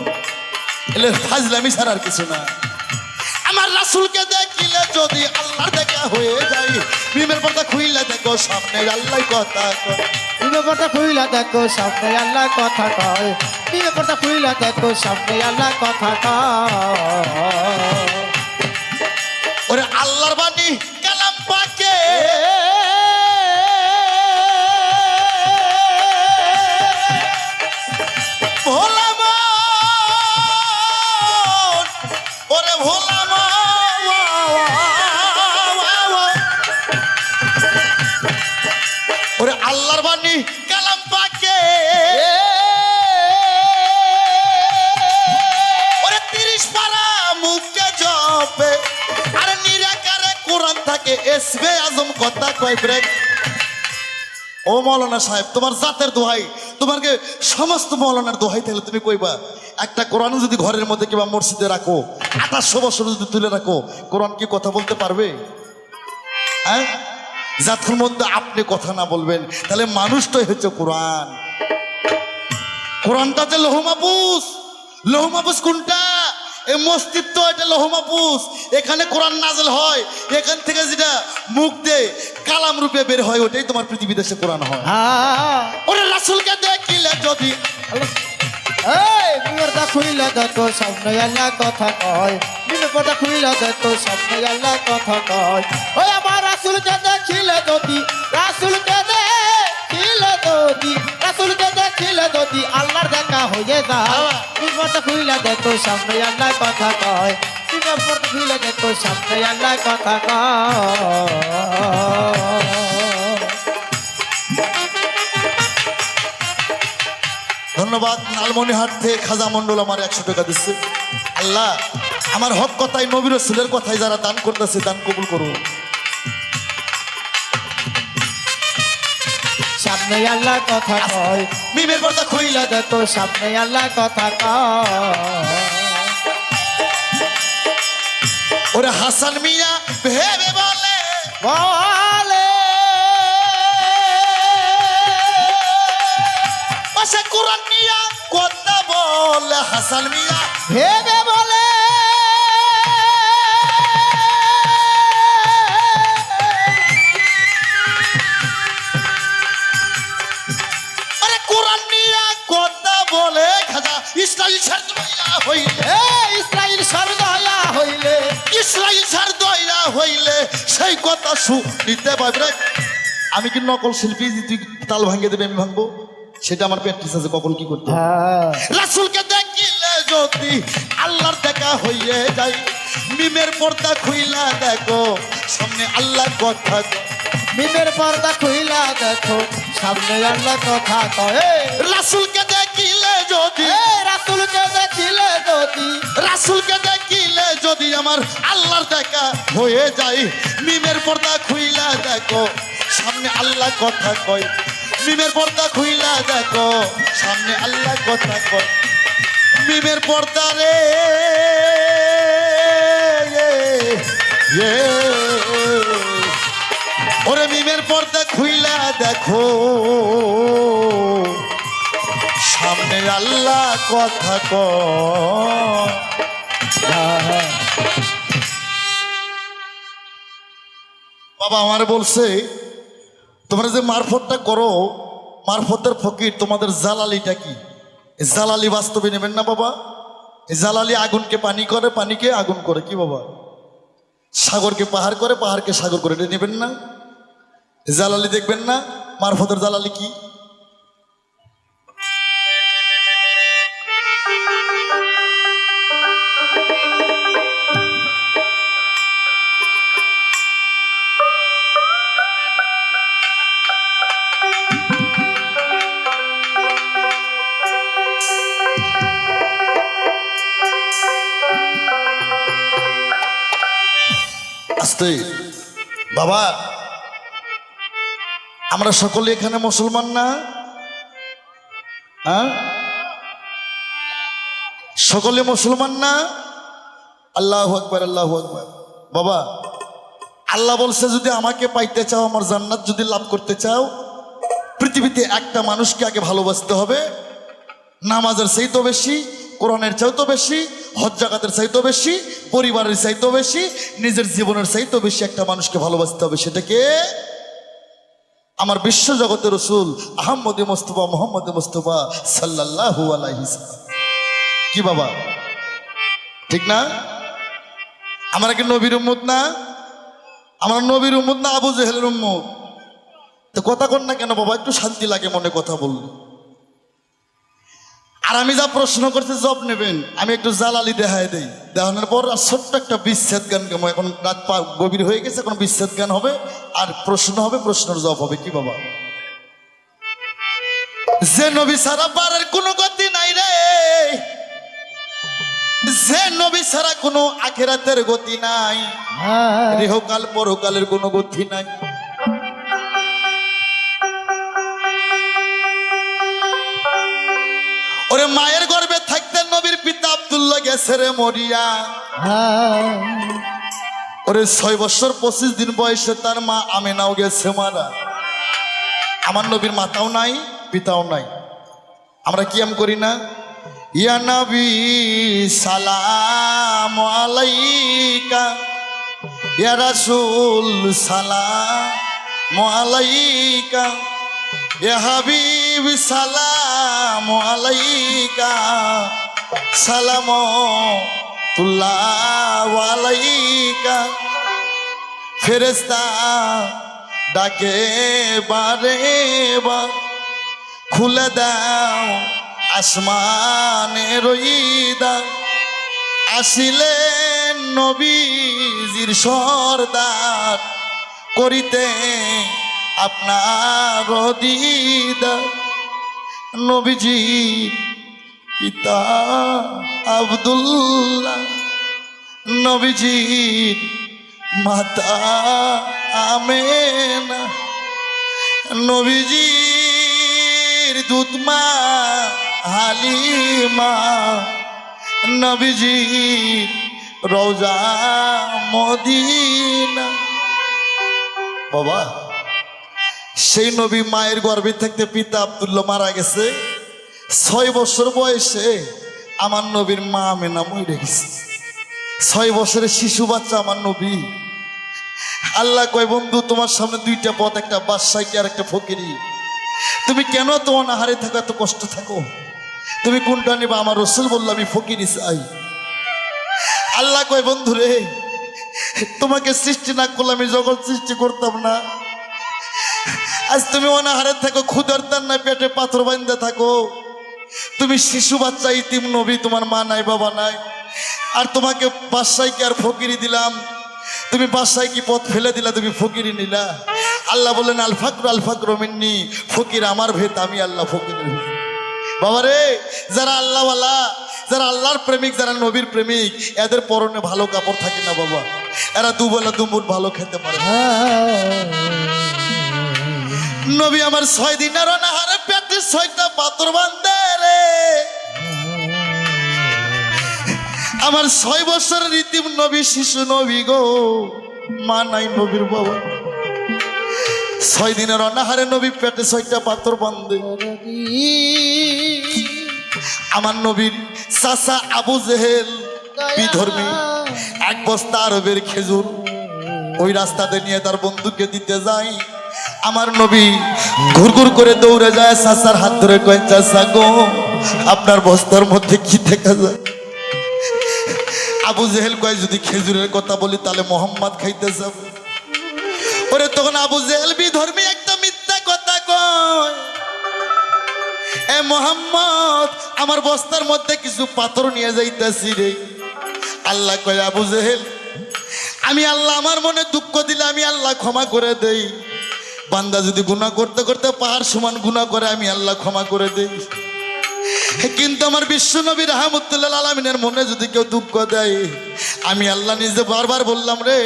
এলে ফাজলামি ছাড়া আর কিছু না। আমার রাসূলকে দেখিলে যদি আল্লাহর দেখা হয়ে যায়, বিমের পর্দা খুইলা দেখো সামনে আল্লাহ কথা কয়। বিবে পর্দা খুইলা দেখো সামনে আল্লাহ কথা কয়, বিবে পর্দা খুইলা দেখো সামনে আল্লাহ কথা কয়। ওরে আল্লাহর বাণী কালাম পাকে ভোলা মন, ওরে ভোলা মন, ওরে আল্লাহর বাণী কালাম পাকে ওরে 30 পারা মুখে জপে আর নিরাকারে কোরআন থাকে এসবে আজম কথা কয় ব্রেক। ও মৌলানা সাহেব, তোমার জাতের দোহাই, তোমাকে সমস্ত মৌলানার দোহাই তাহলে তুমি কইবা একটা কোরআন যদি ঘরের মধ্যে কিংবা মসজিদে রাখো 2800 বছর যদি তুলে রাখো, কোরআন কি কথা বলতে পারবে? হ্যাঁ, যাতক্ষণ মধ্যে আপনি কথা না বলবেন তাহলে মানুষটাই হচ্ছে কোরআন। কোরআনটা যে লৌহ মাহফুজ, লৌহ মাহফুজ কোনটা? এই মসজিদ তো এটা লৌহ মাহফুজ, এখানে কোরআন নাযিল হয়, এখান থেকে যেটা মুখ দিয়ে কালাম রূপে বের হয় ওটাই তোমার পৃথিবী দেশে কোরআন হয়। ওরে রাসূলকে দেখিলে যদি এই বিবে পর্দা খুইলা দেখো সামনে আল্লাহ কথা কয়, বিবে পর্দা খুইলা দেখো সামনে আল্লাহ কথা কয়। ওই আমার রাসূলকে দেখিলে যদি, রাসূলকে দেখিলে যদি, রাসূলকে দেখিলে যদি আল্লাহর দেখা হয়ে যায়, বিবে পর্দা খুইলা দেখো সামনে আল্লাহ কথা কয়, বিবে পর্দা খুইলা দেখো সামনে আল্লাহ কথা কয়। ধন্যবাদ। লালমনিহাট থেকে খাজা মন্ডল আমার 100 টাকা দিচ্ছে। আল্লাহ আমার হক কথাই নবীর রাসূলের কথাই যারা দান করতেছে দান কবুল করুন। সামনে আল্লাহ কথা কয়, মিমের পর্দা খুইলা দেখো সামনে আল্লাহ কথা কয়। ওরে হাসান মিয়া ভেবে বলে বলে সে কোরআন মিয়া কথা বলে, হাসান মিয়া ভেবে বলে আরে কোরআন মিয়া কথা বলে খাজা ইসরাইল ছাড় দয়া হইলে, ইসরাইল সর্দয়া হইলে, ইসরাইল ছাড় দয়া হইলে সেই কথা শুনিতে পাবে। আমি কি নকল শিল্পী যে তুই তাল ভাঙিয়ে দেবে আমি ভাঙবো? সেটা আমার প্র্যাকটিস আছে কখন কি করতে হবে। হ্যাঁ রাসূলকে দেখিলে যদি আল্লাহর দেখা হইয়ে যায়, মিমের পর্দা খুইলা দেখো সামনে আল্লাহ কথা কয়। মিমের পর্দা খুইলা দেখো সামনে আল্লাহ কথা কয়। রাসূলকে দেখিলে যদি, রাসূলকে দেখিলে যদি, রাসূলকে দেখিলে যদি আমার আল্লাহর দেখা হয়ে যায়, মিমের পর্দা খুইলা দেখো সামনে আল্লাহ কথা কয়। মিমের পর্দা খুইলা দেখো সামনে আল্লাহ কথা কয়। মিমের পর্দা রে ওরে মিমের পর্দা খুইলা দেখো সামনে আল্লাহ কথা কয়। বাবা আমার বলছে তোমরা যে মারফতটা করো, মারফতের ফকির তোমাদের জালালিটা কি? এই জালালি বাস্তবে নেবেন না বাবা। এই জালালি আগুনকে পানি করে, পানিকে আগুন করে, কি বাবা? সাগরকে পাহাড় করে, পাহাড়কে সাগর করে, এটা নেবেন না। এই জালালি দেখবেন না, মারফতের জালালি কি? আস্তে বাবা, আমরা সকলে এখানে মুসলমান না? হ্যাঁ, সকলে মুসলমান না? আল্লাহু আকবার, আল্লাহু আকবার। বাবা আল্লাহ বলছে যদি আমাকে পাইতে চাও, আমার জান্নাত যদি লাভ করতে চাও, পৃথিবীতে একটা মানুষকে আগে ভালোবাসতে হবে। নামাজের চাইতেও বেশি, কোরআনের চাইতেও বেশি, হজ জাকাতের চাইতেও বেশি, পরিবারের চাইতেও বেশি, নিজের জীবনের চাইতেও বেশি একটা মানুষকে ভালোবাসতে হবে। সেটাকে আমার বিশ্ব জগতের রাসূল আহমদে মুস্তাফা মুহাম্মদে মুস্তাফা সাল্লাল্লাহু আলাইহি সাল্লাম। কি বাবা ঠিক না? আমরা কি নবীর উম্মত না? আমরা নবীর উম্মত না আবু জেহেলের উম্মত? তো কথা কন না কেন বাবা? একটু শান্তি লাগে মনে কথা বললে। আর আমি যা প্রশ্ন করতে জব নেবেন, আমি একটু জালালি দেখায় দেই। দেখানোর পর আর ছোট্ট একটা বিচ্ছেদ গান গাবো। এখন রাত গভীর হয়ে গেছে, এখন বিচ্ছেদ গান হবে আর প্রশ্ন হবে, প্রশ্নের জবাব হবে। কি বাবা? যে নবী ছাড়া পারের কোনো গতি নাই রে, যে নবী ছাড়া কোনো আখিরাতের গতি নাই, ইহকাল পরকালের কোনো গতি নাই। ওরে মায়ের গর্ভে থাকতে নবীর পিতা আব্দুল্লাহ গেছে রে মরিয়া। ওরে 6 বছর 25 দিন বয়সে তার মা আমেনাও গেছে মারা। আমার নবীর মাতাও নাই, পিতাও নাই। আমরা কি আম করি না? ইয়া নবী সালাম আলাইকা, ইয়া রাসূল সালাম আলাইকা, ইয়া হাবিব সালাম আলাইকা, সালামুল্লাহ আলাইকা। ফেরেশতা ডাকে বারে বার, খুলে দাও আসমানের ঈদা। আসিলেন নবীজির সরদার, করিতে আপনার দিদার। নবীজি পিতা আব্দুল্লাহ, নবীজির মাতা আমেনা, নবীজির দুধমা হালিমা, নবীজির রওজা মদিনা। বাবা সেই নবী মায়ের গর্ভে থাকতে পিতা আব্দুল্লাহ মারা গেছে। 6 বছর বয়সে আমার নবীর মা আমেনা মরে গেছে। 6 বছরের শিশু বাচ্চা আমার নবী। আল্লাহ কয় বন্ধু তোমার সামনে 2টা পথ, একটা বাদশাহী আর একটা ফকিরি। তুমি কেন তোমার আহারে থাকো, এত কষ্ট থাকো? তুমি কোনটা নেবা? আমার রাসূল বলল আমি ফকিরি চাই। আল্লাহ কয় বন্ধু রে, তোমাকে সৃষ্টি না করলে আমি জগৎ সৃষ্টি করতাম না। আজ তুমি অনাহারে থাকো, ক্ষুধার তান্নায় পেটে পাথর বাঁধতে থাকো। তুমি শিশু বাচ্চা, ইতিম নবী, তোমার মা নাই বাবা নাই, আর তোমাকে বাসায় কি আর ফকিরি দিলাম? তুমি বাসায় কি পথ ফেলে দিলা, তুমি ফকিরি নিলা? আল্লাহ বলেন আল ফাকর মিন্নি, ফকির আমার ভেদ, আমি আল্লাহ ফকিরের ভেদ। বাবা রে, যারা আল্লাহওয়ালা, যারা আল্লাহর প্রেমিক, যারা নবীর প্রেমিক, এদের পরনে ভালো কাপড় থাকে না বাবা। এরা দুবেলা দুমুট ভালো খেতে পারে না। নবী আমার 6 দিনের অনাহারে পেটে 6টা পাথর বাঁধে রে। আমার 6 বছরের ইতিম নবী, শিশু নবী গো, মা নাই নবীর বাবা। 6 দিনের অনাহারে নবী পেটে 6টা পাথর বাঁধে। আমার নবীর চাচা আবু জেহেল বিধর্মী, 1 বস্তা আরবের খেজুর ওই রাস্তাতে নিয়ে তার বন্ধুকে দিতে যায়। আমার নবী ঘুরঘুর করে দৌড়ে যায়, চাচার হাত ধরে কয়, চাচা গো, আপনার বস্তার মধ্যে কি দেখা যায়? আবু জেহেল কয়, যদি খেজুরের কথা বলি তাহলে মোহাম্মদ খাইতে যাবে। ওরে তখন আবু জেহেল বিধর্মী একটা মিথ্যা কথা কয়, এ মোহাম্মদ, আমার বস্তার মধ্যে কিছু পাথর নিয়ে যাইতেছি রে। আল্লাহ কয়, আবু জেহেল, আমি আল্লাহ আমার মনে দুঃখ দিলে আমি আল্লাহ ক্ষমা করে দেই। বান্দা যদি গুনাহ করতে করতে পাহাড় সমান গুনাহ করে, আমি আল্লাহ ক্ষমা করে দেই। কিন্তু আমার বিশ্ব নবী রাহমাতুল্লাহ আলামিনের মনে যদি কেউ দুঃখ দেয়, আমি আল্লাহ নিজে বারবার বললাম রে,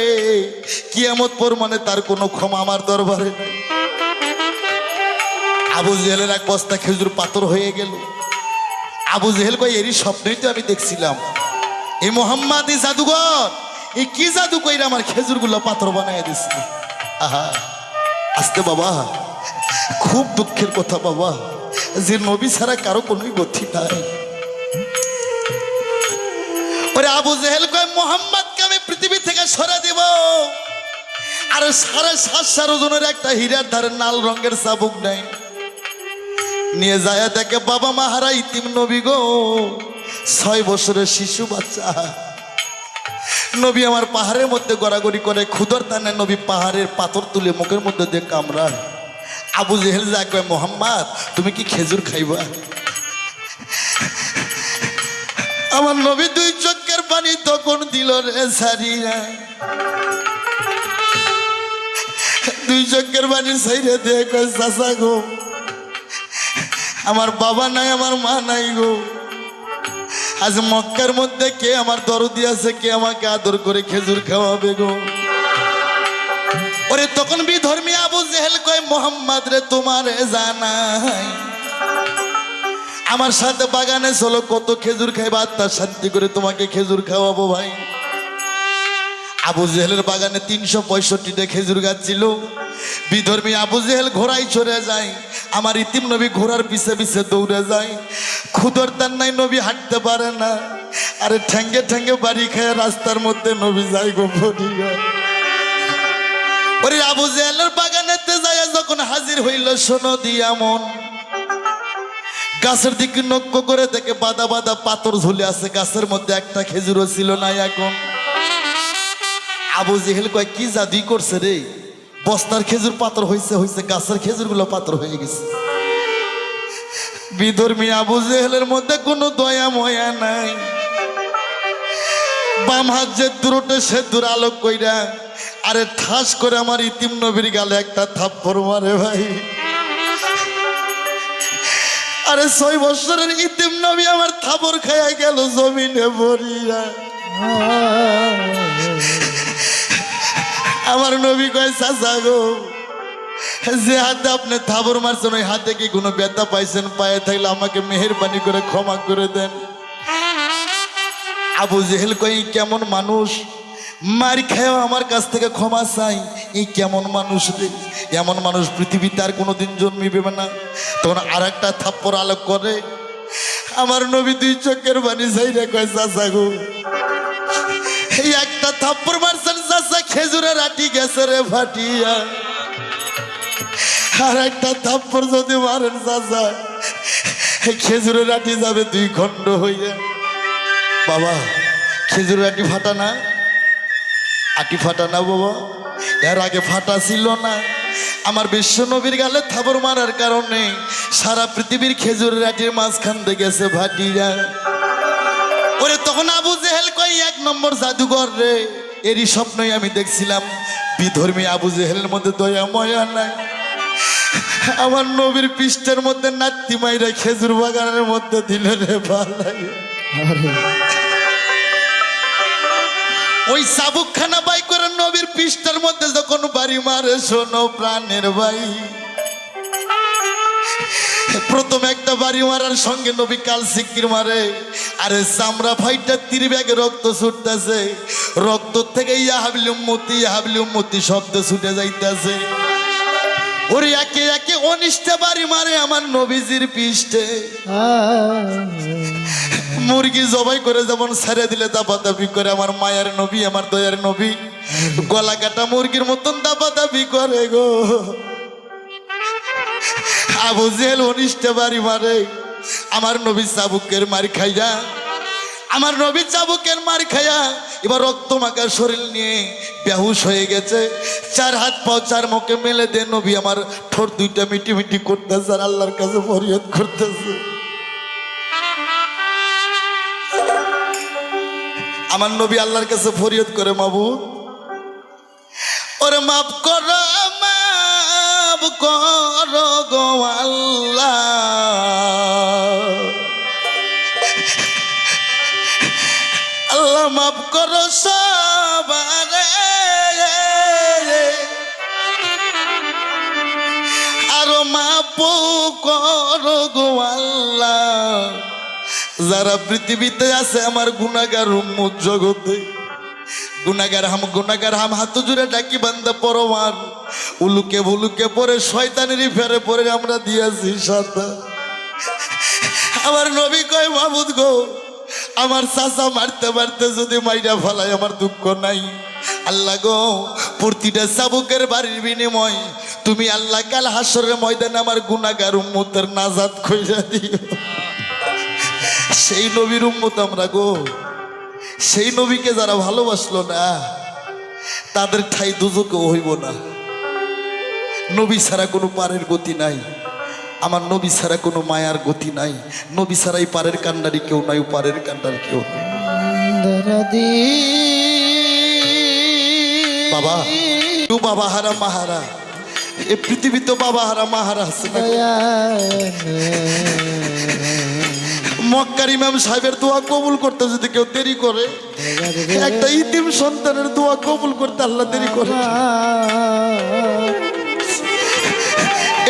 কিয়ামত পরমানে তার কোনো ক্ষমা আমার দরবারে নাই। আবু জেহেলের 1 বস্তা খেজুর পাথর হয়ে গেল। আবু জেহেল কয়, এরই স্বপ্নই তো আমি দেখছিলাম, এই মোহাম্মদ এই জাদুঘর, এই কি জাদু কইরা আমার খেজুরগুলো পাথর বানায় দিছে। আহা, আজকে বাবা খুব দুঃখের কথা বাবা, যে নবী ছাড়া কারো কোনোই গতি নাই। ওরে আবু জেহেল কয়, মোহাম্মদকে আমি পৃথিবী থেকে সরে দিব, আর 7.5 ওজনের একটা হীরার ধারে লাল রঙের চাবুক নাই নিয়ে যায় দেখে বাবা মা হারা ইতিম নবী গো, 6 বছরের শিশু বাচ্চা। নবী আমার পাহাড়ের মধ্যে গড়াগড়ি করে, ক্ষুধার টানে নবী পাহাড়ের পাথর তুলে মুখের মধ্যে দিয়ে কামড়ায়। আবু জেহেল যা কয়, মোহাম্মদ তুমি কি খেজুর খাইবা? আমার নবী 2 চোখের পানি তখন দিল রে সারিয়া, 2 চোখের পানি সাইরে দিয়ে কয়, চাচা গো, আমার বাবা নাই, আমার মা নাই গো, আজ মক্কার মধ্যে কে আমার দরদি আছে, কে আমাকে আদর করে খেজুর খাওয়াবে গো? ওরে তখন বিধর্মী আবু জেহেল কয়, মোহাম্মদ রে, তোমার জানাই, আমার সাথে বাগানে চলো, কত খেজুর খাইবা, তার শান্তি করে তোমাকে খেজুর খাওয়াবো ভাই। আবু জেহেলের বাগানে 365টা খেজুর গাছ ছিল। বিধর্মী আবু জেহেল ঘোড়ায় চড়ে যায়, আমার ইতিম নবী ঘোড়ার পিছে পিছে দৌড়ে যায়। ক্ষুধার তান্নায় নবী হাঁটতে পারে না, আরে ঠ্যাঙ্গে ঠ্যাঙ্গে বাড়ি খেয়ে রাস্তার মধ্যে নবী যায় গো পড়ি যায়। ওরে আবু জেহেলের বাগানেতে যায় যখন হাজির হইল, শোনো দিয়া মন, গাছের দিকে লক্ষ্য করে দেখে বাদা বাদা পাথর ঝুলে আছে, গাছের মধ্যে একটা খেজুরও ছিল না। এখন আবু জেহেল কয়, কি জাদুই করছে রে, বস্তার খেজুর পাথর হয়েছে, গাছের খেজুর গুলো পাথর হয়ে গেছে। বিধর্মী আবু জেহেলের মধ্যে কোনো দয়া ময়া নাই, বাম হাত যে দূরটে সে দূর আলোক কইরা, আরে ঠাস করে আমার ইতিম নবীর গালে একটা থাপ্পড় মারে ভাই। আরে 6 বছরের ইতিম নবী আমার থাপ্পড় খাইয়া গেল জমিনে পড়িয়া। আমার নবী কয়, চাচা গো, যে হাতে আপনি থাবর মারছেন ওই হাতে কি কোনো ব্যথা পাইছেন? পায়ে থাকলে আমাকে মেহেরবানি করে ক্ষমা করে দেন। আবু জেহেল কয়, কেমন মানুষ, মার খায়ও আমার কাছ থেকে ক্ষমা চাই, এই কেমন মানুষ রে? এমন মানুষ পৃথিবীতে আর কোনোদিন জন্মিবে না। তখন আর একটা থাপ্পড় আলোক করে, আমার নবী 2 চোখের পানি চাইরে কয়, চাচা গো, এই একটা থাপ্পড় মারছেন চাচা, খেজুরের আটি গেছে রে ফাটিয়া। আর একটা থাপ্পড় যদি মারেন চাচা, খেজুরের আটি যাবে 2 খণ্ড হইয়া। বাবা, খেজুরের আটি ফাটা না, আটি ফাটা না বাবা, এর আগে ফাটা ছিল না, আমার বিশ্ব নবীর গালে থাবর মারার কারণে সারা পৃথিবীর খেজুরের আটির মাঝখান দিয়ে গেছে ভাটিরা। ওরে তখন আবু জেহেল কই 1 নম্বর জাদুঘর রে, এরই স্বপ্নই আমি দেখছিলাম। বিধর্মী আবু জেহেলের মধ্যে দয়া ময়া নাই। আমার নবীর পৃষ্ঠের মধ্যে নাত্তি মাইরা খেজুর বাগানের মধ্যে দিলে রে ভাল লাগে। ওই চাবুকখানা বাই করে নবীর পৃষ্ঠের মধ্যে যখন বাড়ি মারে, শোনো প্রাণের ভাই, প্রথম একটা বাড়ি মারার সঙ্গে নবী কাল সিকির মারে, আরে চামড়া ফাইটা তীর ব্যাগে রক্ত ছুটতেছে, রক্ত থেকে ইয়া হাবলি উম্মতি শব্দ ছুটে যাইতেছে। ওরে একে একে 19টা বাড়ি মারে আমার নবীজির পৃষ্ঠে। মুরগি জবাই করে যেমন ছেড়ে দিলে দাপাদাপি করে আমার মায়ের নবী, আমার দয়ার নবী গলা কাটা মুরগির মতন দাপাদাপি করে গো। আবু জেহেল 19টা বাড়ি মারে, আমার নবী চাবুকের মার খাইয়া, আমার নবী চাবুকের মার খাইয়া এবার রক্ত মাখা শরীর নিয়ে বেহুশ হয়ে গেছে। 4 হাত পাও 4 মুখে মেলে দে নবী আমার ঠোঁট দুইটা মিটি মিটি করতেছে আর আল্লাহর কাছে ফরিয়াদ করতেছে। আমার নবী আল্লাহর কাছে ফরিয়াদ করে, মাবুদ ওরে মাফ করো, মাফ করো গো আল্লাহ, আল্লাহ মাফ করো সবারে, আরো মাফ করো গো আল্লাহ যারা পৃথিবীতে আছে আমার গুনাহগার উম্মত জগতে। গুনাহগার হাম হাত জুড়ে ডাকি বান্দা পরমান, উলুকে ভুলুকে পরে শয়তানেরই ফেরে পরে আমরা দিয়েছি সাথা। আমার নবী কয়, মাবুদ গো আমার চাচা মারতে মারতে যদি মাইরা ফেলায় আমার দুঃখ নাই। আল্লাহ গো প্রতিটা চাবুকের বাড়ির বিনিময় তুমি আল্লাহ কাল হাসরের ময়দানে আমার গুনাহগার উম্মতের নাজাত কইরা দিও। সেই নবীর উম্মত আমরা গো, সেই নবীকে যারা ভালোবাসলো না তাদের ঠাই দুজকেও হইব না। নবী ছাড়া কোনো পারের গতি নাই, আমার নবী ছাড়া কোনো মায়ার গতি নাই। নবী ছাড়াই পারের কান্ডারি কেউ নাই, পারের কান্ডারি কেউ নাই। বাবা তুই বাবা হারা মাহারা, এ পৃথিবী তো বাবা হারা মাহারা আছে না। মক্কার ইমাম সাহেবের দোয়া কবুল করতে যদি কেউ দেরি করে, একটা ইতিম সন্তানের দোয়া কবুল করতে আল্লাহ দেরি করে।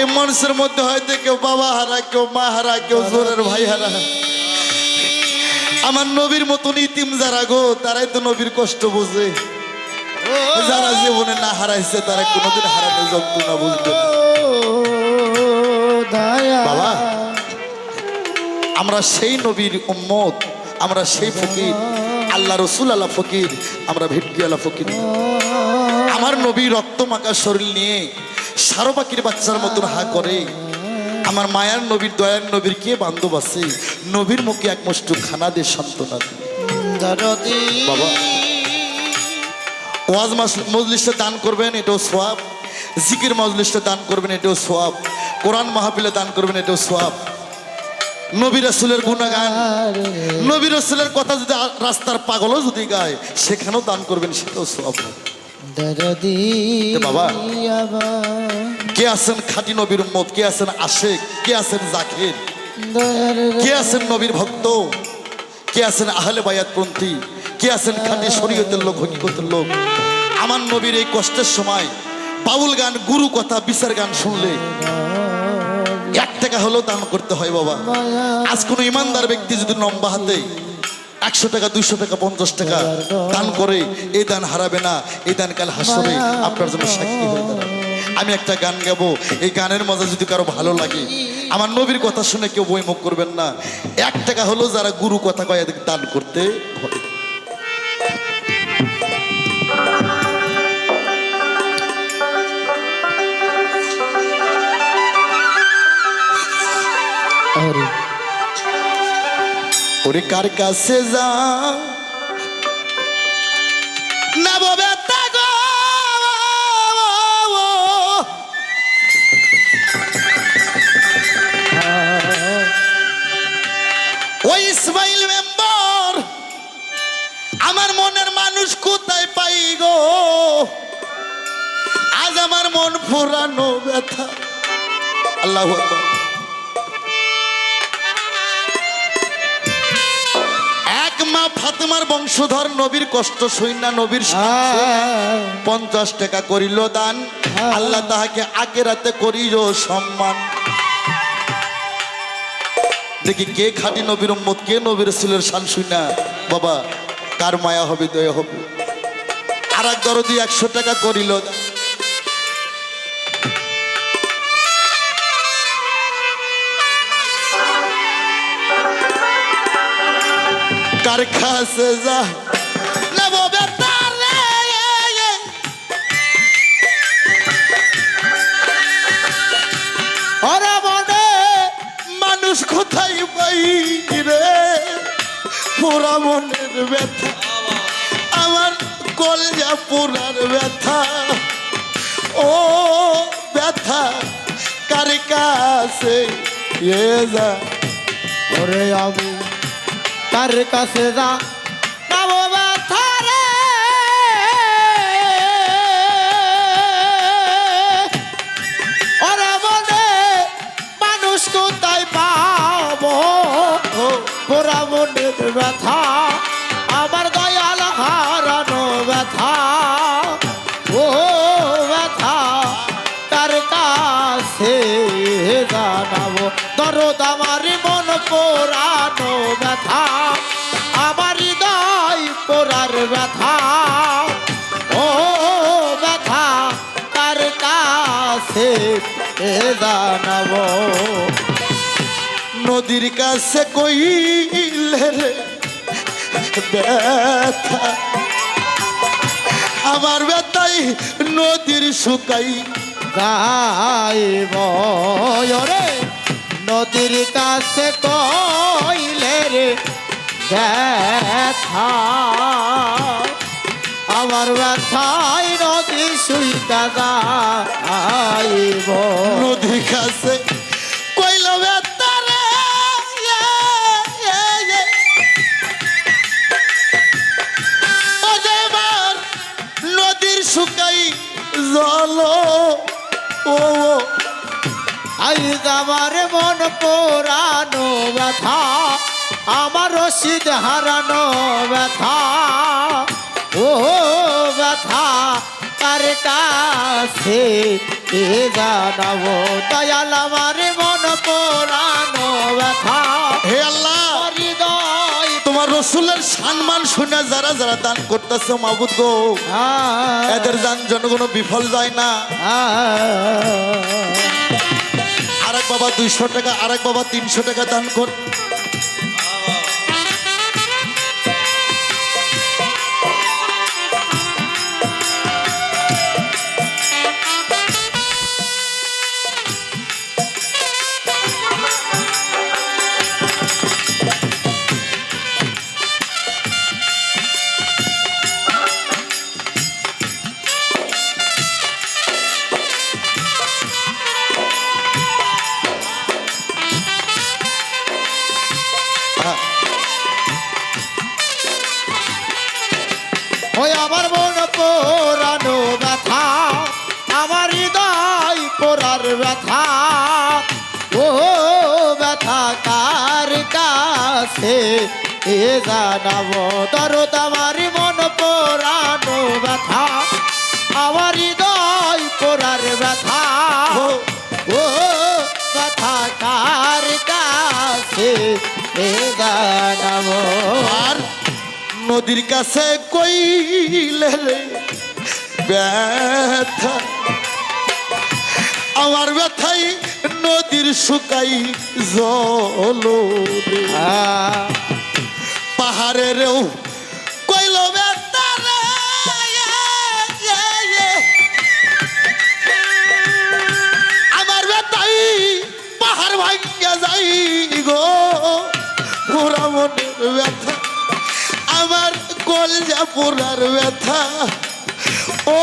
এই মানুষের মধ্যে হয়তো কেউ বাবা হারা, কেউ মা হারা, কেউ জোরের ভাই হারা। আমার নবীর মতন ইতিম যারা গো, তারাই তো নবীর কষ্ট বোঝে। যারা জীবনে না হারাইছে তারা কোনোদিন হারানো যন্ত্রণা বুঝবে না। বাবা আমরা সেই নবীর উম্মত, আমরা সেই ফকির, আল্লাহ রসুল আল্লাহ ফকির, আমরা ভেটকি আল্লাহ ফকির। আমার নবী রক্ত মাখা শরীর নিয়ে সারো পাখির বাচ্চার মতন হা করে। আমার মায়ার নবীর দয়ার নবীর কে বান্ধব আছে, নবীর মুখে এক মুষ্টি খানা দিয়ে সান্ত্বনা দিই। বাবা ওয়াজ মজলিসে দান করবেন, এটাও সোয়াব। জিকির মজলিসে দান করবেন, এটাও সোয়াব। কোরআন মাহফিলে দান করবেন, এটাও সোয়াব। নবী রাসূলের গুণগান, নবী রাসূলের কথা যদি রাস্তার পাগলও যদি গায় সেখানেও দান করবেন, সেটাও সোয়াব। বাবা কে আছেন খাঁটি নবীর উম্মত, কে আছেন আশিক, কে আছেন জাকির, কে আছেন নবীর ভক্ত, কে আছেন আহলে বায়াত পন্থী, কে আছেন খাঁটি শরীয়তের লোক, হকিকতের লোক। আমার নবীর এই কষ্টের সময় বাউল গান, গুরু কথা, বিচার গান শুনলে 1 টাকা হলেও দান করতে হয় বাবা। আজ কোনো ইমানদার ব্যক্তি যদি লম্বা হাতে 100 টাকা, 200 টাকা, 50 টাকা দান করে, এই দান হারাবে না। এই দান কাল হাসরে আপনার জন্য সাক্ষী হয়ে দাঁড়াবে। আমি একটা গান গাবো, এই গানের মজা যদি কারো ভালো লাগে, আমার নবীর কথা শুনে কেউ বইমুখ করবেন না। 1 টাকা হলেও যারা গুরু কথা কয় এদের দান করতে হবে। ওরে কার কাছে যা না ববে গো, মন ফোরানো ব্যথা। আল্লাহু আকবার। এক মা ফাতেমার বংশধর নবীর কষ্ট সইনা নবীর 50 টাকা করিল দান, আল্লাহ তাহাকে আখিরাতে করিল সম্মান। দেখি কে খাঁটি নবীর উম্মত, কে নবীর রাসূলের শান শুনা বাবা কার মায়া হবে, দয়া হবে। আর এক দরদি 100 টাকা করিল দান। কার কাছে যা নেব বেতার রে, ওরে মনে মানুষ কোথায় পাই রে, পোড়া মনের ব্যথা, আমার কলজা পোড়ার ব্যথা। ও ব্যথা কার কাছে যা, ওরে আমি কার কাছে যা নাম ব্যথা রে, ওরে মনে মানুষ কোথায় পাবো, পোড়া মনের ব্যথা, আমার দয়াল হারানো ব্যথা। ও ব্যথা কার কাছে জানাবো, দরদ আমার মন পোড়ানো ব্যথা, আমার হৃদয় পোড়ার ব্যথা। ও ব্যথা কার কাছে জানাবো, নদীর কাছে কইলে রে ব্যথা, আমার ব্যথাই নদীর শুকাই যাইব রে নদীর কাছে কইলে রে ব্যথা, আমার ব্যথায় নদী শুইতা যাইব। নদীর কাছে কইল ব্যথা রে, ও যে আমার নদীর শুকাই জল। ও আইজ আমার মন পোড়ানো ব্যথা, আমার রশিদ হারানো ব্যথা। ও ব্যথা কার কাছে জানাবো, দয়াল আমার মন পোড়ানো ব্যথা। হে আল্লাহ, হৃদয় তোমার রসুলের সম্মান শুনে যারা যারা দান করতেছে মাবুদ গো, এদের দান যেন কোনো বিফল যায় না। আরেক বাবা 200 টাকা, আরেক বাবা 300 টাকা দান কর। ওই আমার মন পোড়ানো ব্যথা, আমার হৃদয় পোড়ার ব্যথা। ও ব্যথা কার কাছে জানাবো, দরদ আমার মন পোড়ানো ব্যথা, আমার হৃদয় পোড়ার ব্যথা। ও ব্যথা কার কাছে জানাবো, আর নদীর কাছে কইলে রে ব্যথা, আমার ব্যথাই নদীর শুকাই জল রে। পাহাড়েরও কইল ব্যথা রে, আমার ব্যথাই পাহাড় ভাঙ্গা যাই গো, পোড়া মনের ব্যথা, আমার কলজা পোড়ার ব্যথা। ও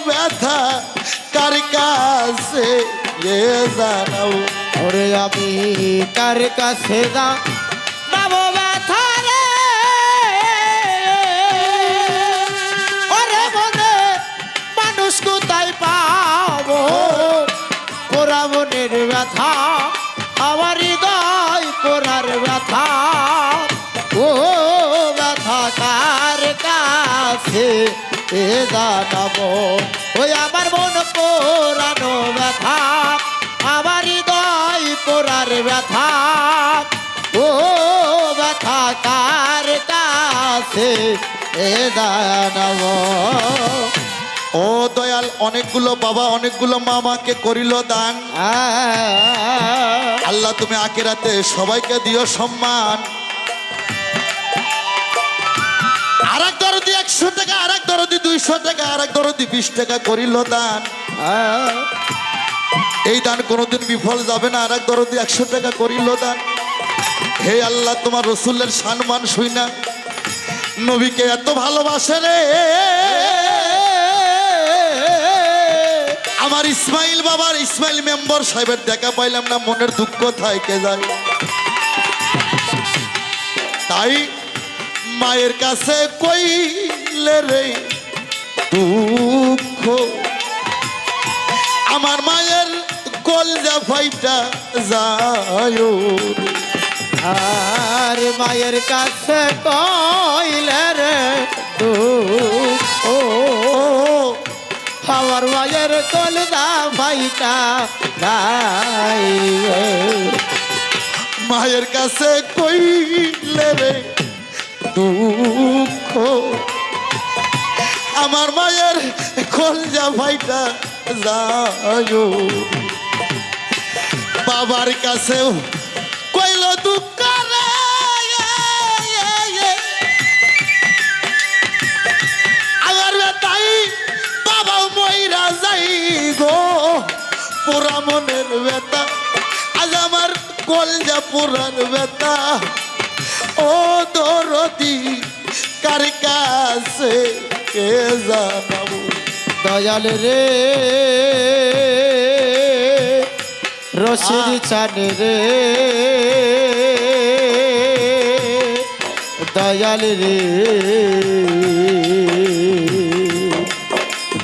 ব্যথা কার কাছে জানাও, ওরে আমি কার কাছে জানাবো ব্যথা রে, ওরে মনে মানুষ কোথায় পাও, কাছে এ জানাবো ওই আমার মন পোড়ানো ব্যথা আমার হৃদয় পোড়ার ব্যথা ও ব্যথা কার কাছে এ জানাবো ও দয়াল, অনেকগুলো বাবা অনেকগুলো মা আমাকে করিল দান। আল্লাহ তুমি আখিরাতে সবাইকে দিও সম্মান। আরেক দরদি 100 টাকা, আরেক দরদি 200 টাকা, আরেক দরদি 20 টাকা করিল দান। এই দান কোনোদিন বিফল যাবে না। আরেক দরদি 100 টাকা করিল দান। হে আল্লাহ, তোমার রসুলের সম্মান শুই না, নবীকে এত ভালোবাসে রে। আমার ইসমাইল বাবার, ইসমাইল মেম্বার সাহেবের দেখা পাইলাম না, মনের দুঃখ থাকে যায়। তাই মায়ের কাছে কইলে রে দুঃখ, আমার মায়ের কলজা ফাইটা যায়। আর মায়ের কাছে কইলে রে দুঃখ আমার মায়ের কলজা ভাইটা নাই মায়ের কাছে কইলে রে দুঃখ, আমার মায়ের কলজা ফাইটা যায়। বাবার কাছেও কইল দুঃখ রে, আমার তাই বাবাও মইরা যাই গো, পোড়া মনের ব্যথা আজ আমার কলজা পোড়ার ব্যথা। ও দরদি কার কাছে কে জানাবো, দয়াল রে রশিদ চান রে দয়াল রে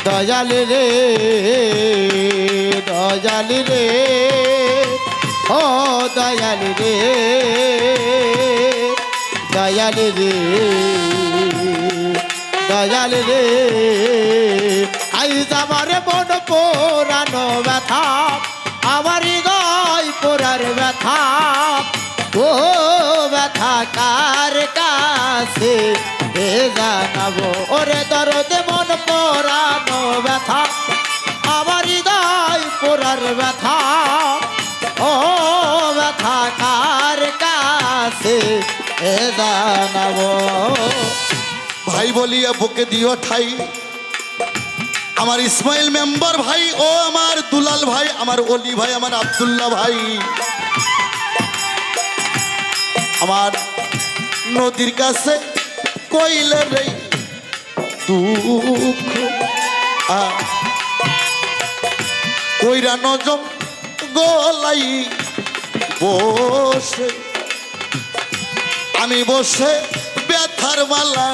দয়াল রে দয়াল রে ও দয়াল রে দয়াল রে দয়াল রে আইজ আমার মন পোড়ানো ব্যথা আমার হৃদয় পোড়ার ব্যথা ও ব্যথা কার কাছে এ জানাবো ওরে দরদ মন পোড়ানো ব্যথা আমার হৃদয় পোড়ার ব্যথা ও ব্যথা কার কাছে এ জানাবো ভাই বলিয়া বুকে দিও ঠাই। আমার ইসমাইল মেম্বার ভাই, ও আমার দুলাল ভাই, আমার অলি ভাই, আমার আব্দুল্লাহ ভাই, আমার নদীর কাছে কইলে রে দুঃখ, কইরা নজম গলাই বসে, আমি বসে ব্যথার মালা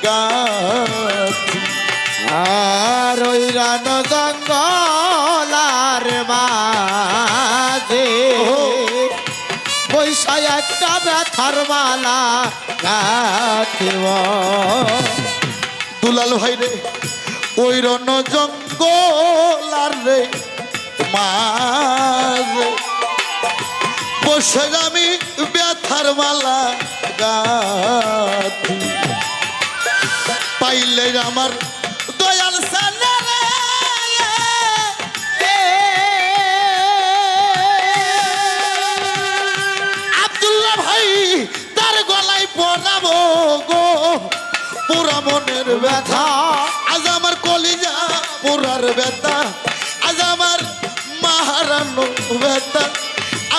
গাছি। আর ওই রান জঙ্গলার মাঝে বৈশা একটা ব্যথার মালা গাথিব দুলাল ভাই রে ওই রণ জঙ্গল আর রে মাঝে বসে আমি ব্যথার মালা গাথি। পাইলে আমার দয়াল সালে রে আব্দুল্লাহ ভাই, তার গলায় পড়াবো গো পুরা মনের ব্যথা। আজ আমার কলিজা পুরার ব্যথা, আজ আমার মা হারানো ব্যথা,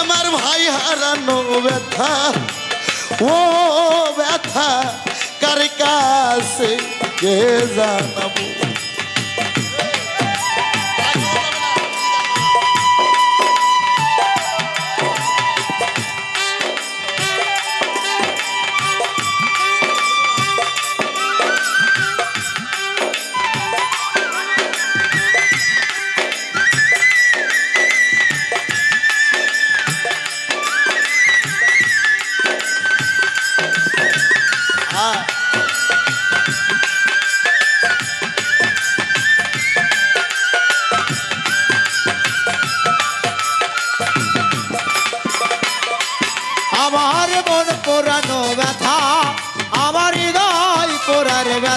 আমার ভাই হারানো ব্যথা। ও ব্যথা কার কাছে কে জানাবো,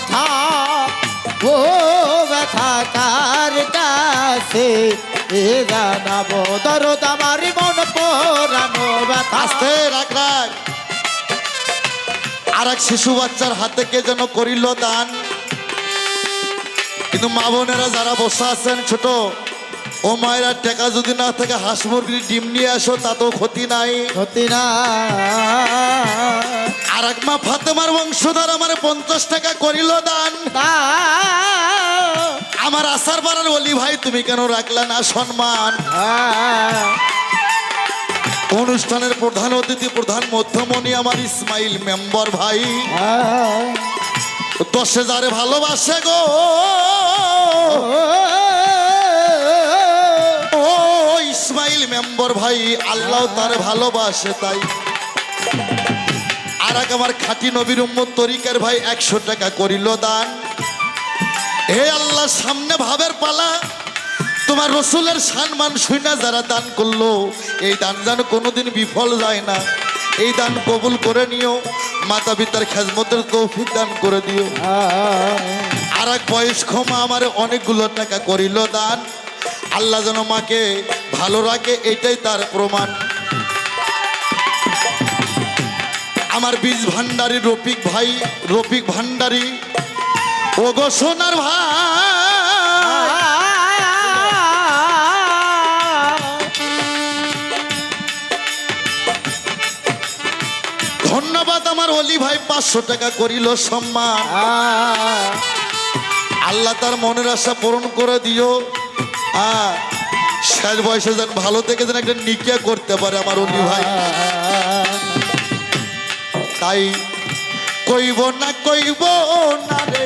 ব্যথা ও ব্যথা কার কাছে এ জানাবো দরদ আমার মন পোড়ানো ব্যথা আস্তে রাখ রাখ। আর এক শিশু বাচ্চার হাতে কে যেন করিল দান, কিন্তু মা বোনেরা যারা বসে আছেন ছোট, ও মায়েরা টাকা যদি না থাকে হাঁস মুরগির ডিম নিয়ে আসো, তাতেও ক্ষতি নাই। ক্ষতি না আর এক মা ফাতেমার বংশধর আমার 50 টাকা করিল দান। আমার আসার পাড়ার বলি ভাই তুমি কেন রাখলা না সম্মান? অনুষ্ঠানের প্রধান অতিথি প্রধান মধ্যমণি আমার ইসমাইল মেম্বার ভাই 10,000 ভালোবাসে গো। ও ইসমাইল মেম্বার ভাই আল্লাহ তার ভালোবাসে তাই। আর এক আমার খাঁটি নবীর উম্মত তরিকার ভাই 100 টাকা করিল দান। হে আল্লাহ সামনে ভাবের পালা, তোমার রসুলের সম্মান শুনে যারা দান করলো, এই দান যেন কোনোদিন বিফল যায় না। এই দান কবুল করে নিও, মাতা পিতার খেজমতের তৌফিক দান করে দিও। আর এক বয়স্ক মা আমার অনেকগুলো টাকা করিল দান। আল্লাহ যেন মাকে ভালো রাখে, এটাই তার প্রমাণ। আমার বীজ ভান্ডারী রফিক ভান্ডারী ও গো সোনার ভাই, ধন্যবাদ। আমার অলি ভাই 500 টাকা করিল সম্মান। আল্লাহ তার মনের আশা পূরণ করে দিও। শেষ বয়সে যেন ভালো থেকে যেন একটা নিকিয়া করতে পারে আমার অলি ভাই। তাই কইব না রে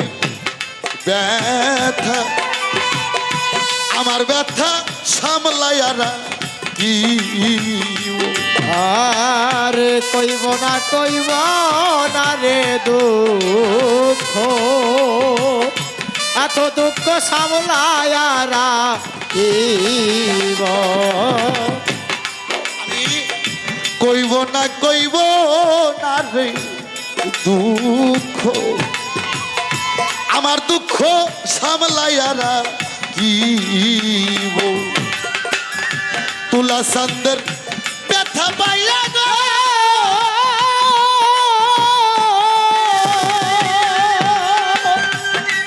ব্যথা, আমার ব্যথা সামলাইয়ারা কি। আরে কইব না রে দুঃখ, এত দুঃখ সামলায়ারা কিব। কইব না রে দুঃখ, আমার দুঃখ সামলাইয়ারা কি। তুলা সান্দের ব্যথা পাইয়া গো,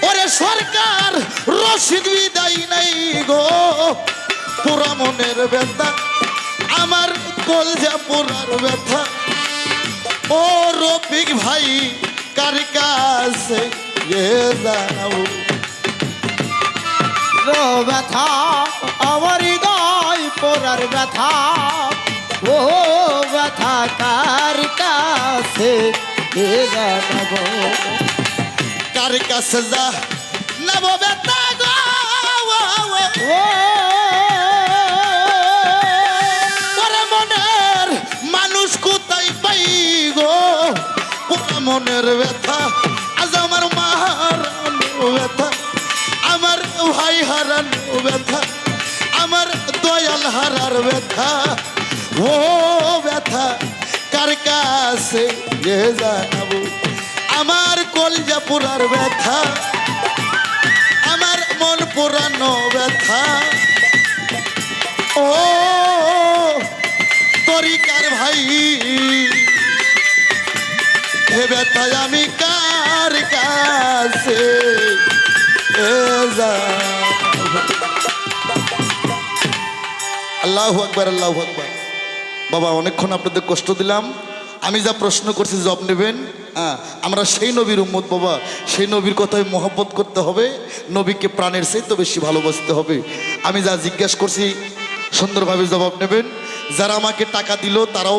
ওরে সরকার রশিদ বিদায় নাই গো। পুরা মনের ব্যথা আমার কলজা পোড়ার ব্যথা। ও রফিক ভাই কার কাছে জানাবো ব্যথা আমার হৃদয় পোড়ার ব্যথা ও ব্যথা কার কাছে জানাবো। কার কাছে যা নেব ব্যথা গো। ওরে মনের মানুষ কোথায় পাই গো। পুরা মনের ব্যথা আজ আমার মা হারানো ব্যথা, আমার ভাই হারানো ব্যথা, আমার দয়াল হারার ব্যথা। ও ব্যথা কার কাছে জানাবো, আমার কলজা পোড়ার ব্যথা, আমার মন পোড়ানো ব্যথা। ও তরিকার ভাই হে ব্যথা আমি কার কাছে আল্লাহু আকবার, আল্লাহু আকবার। বাবা অনেকক্ষণ আপনাদের কষ্ট দিলাম, আমি যা প্রশ্ন করছি জবাব নেবেন। আমরা সেই নবীর উম্মত বাবা, সেই নবীর কথায় মহব্বত করতে হবে, নবীকে প্রাণের চাইতে বেশি ভালোবাসতে হবে। আমি যা জিজ্ঞাসা করছি সুন্দরভাবে জবাব নেবেন। যারা আমাকে টাকা দিল তারাও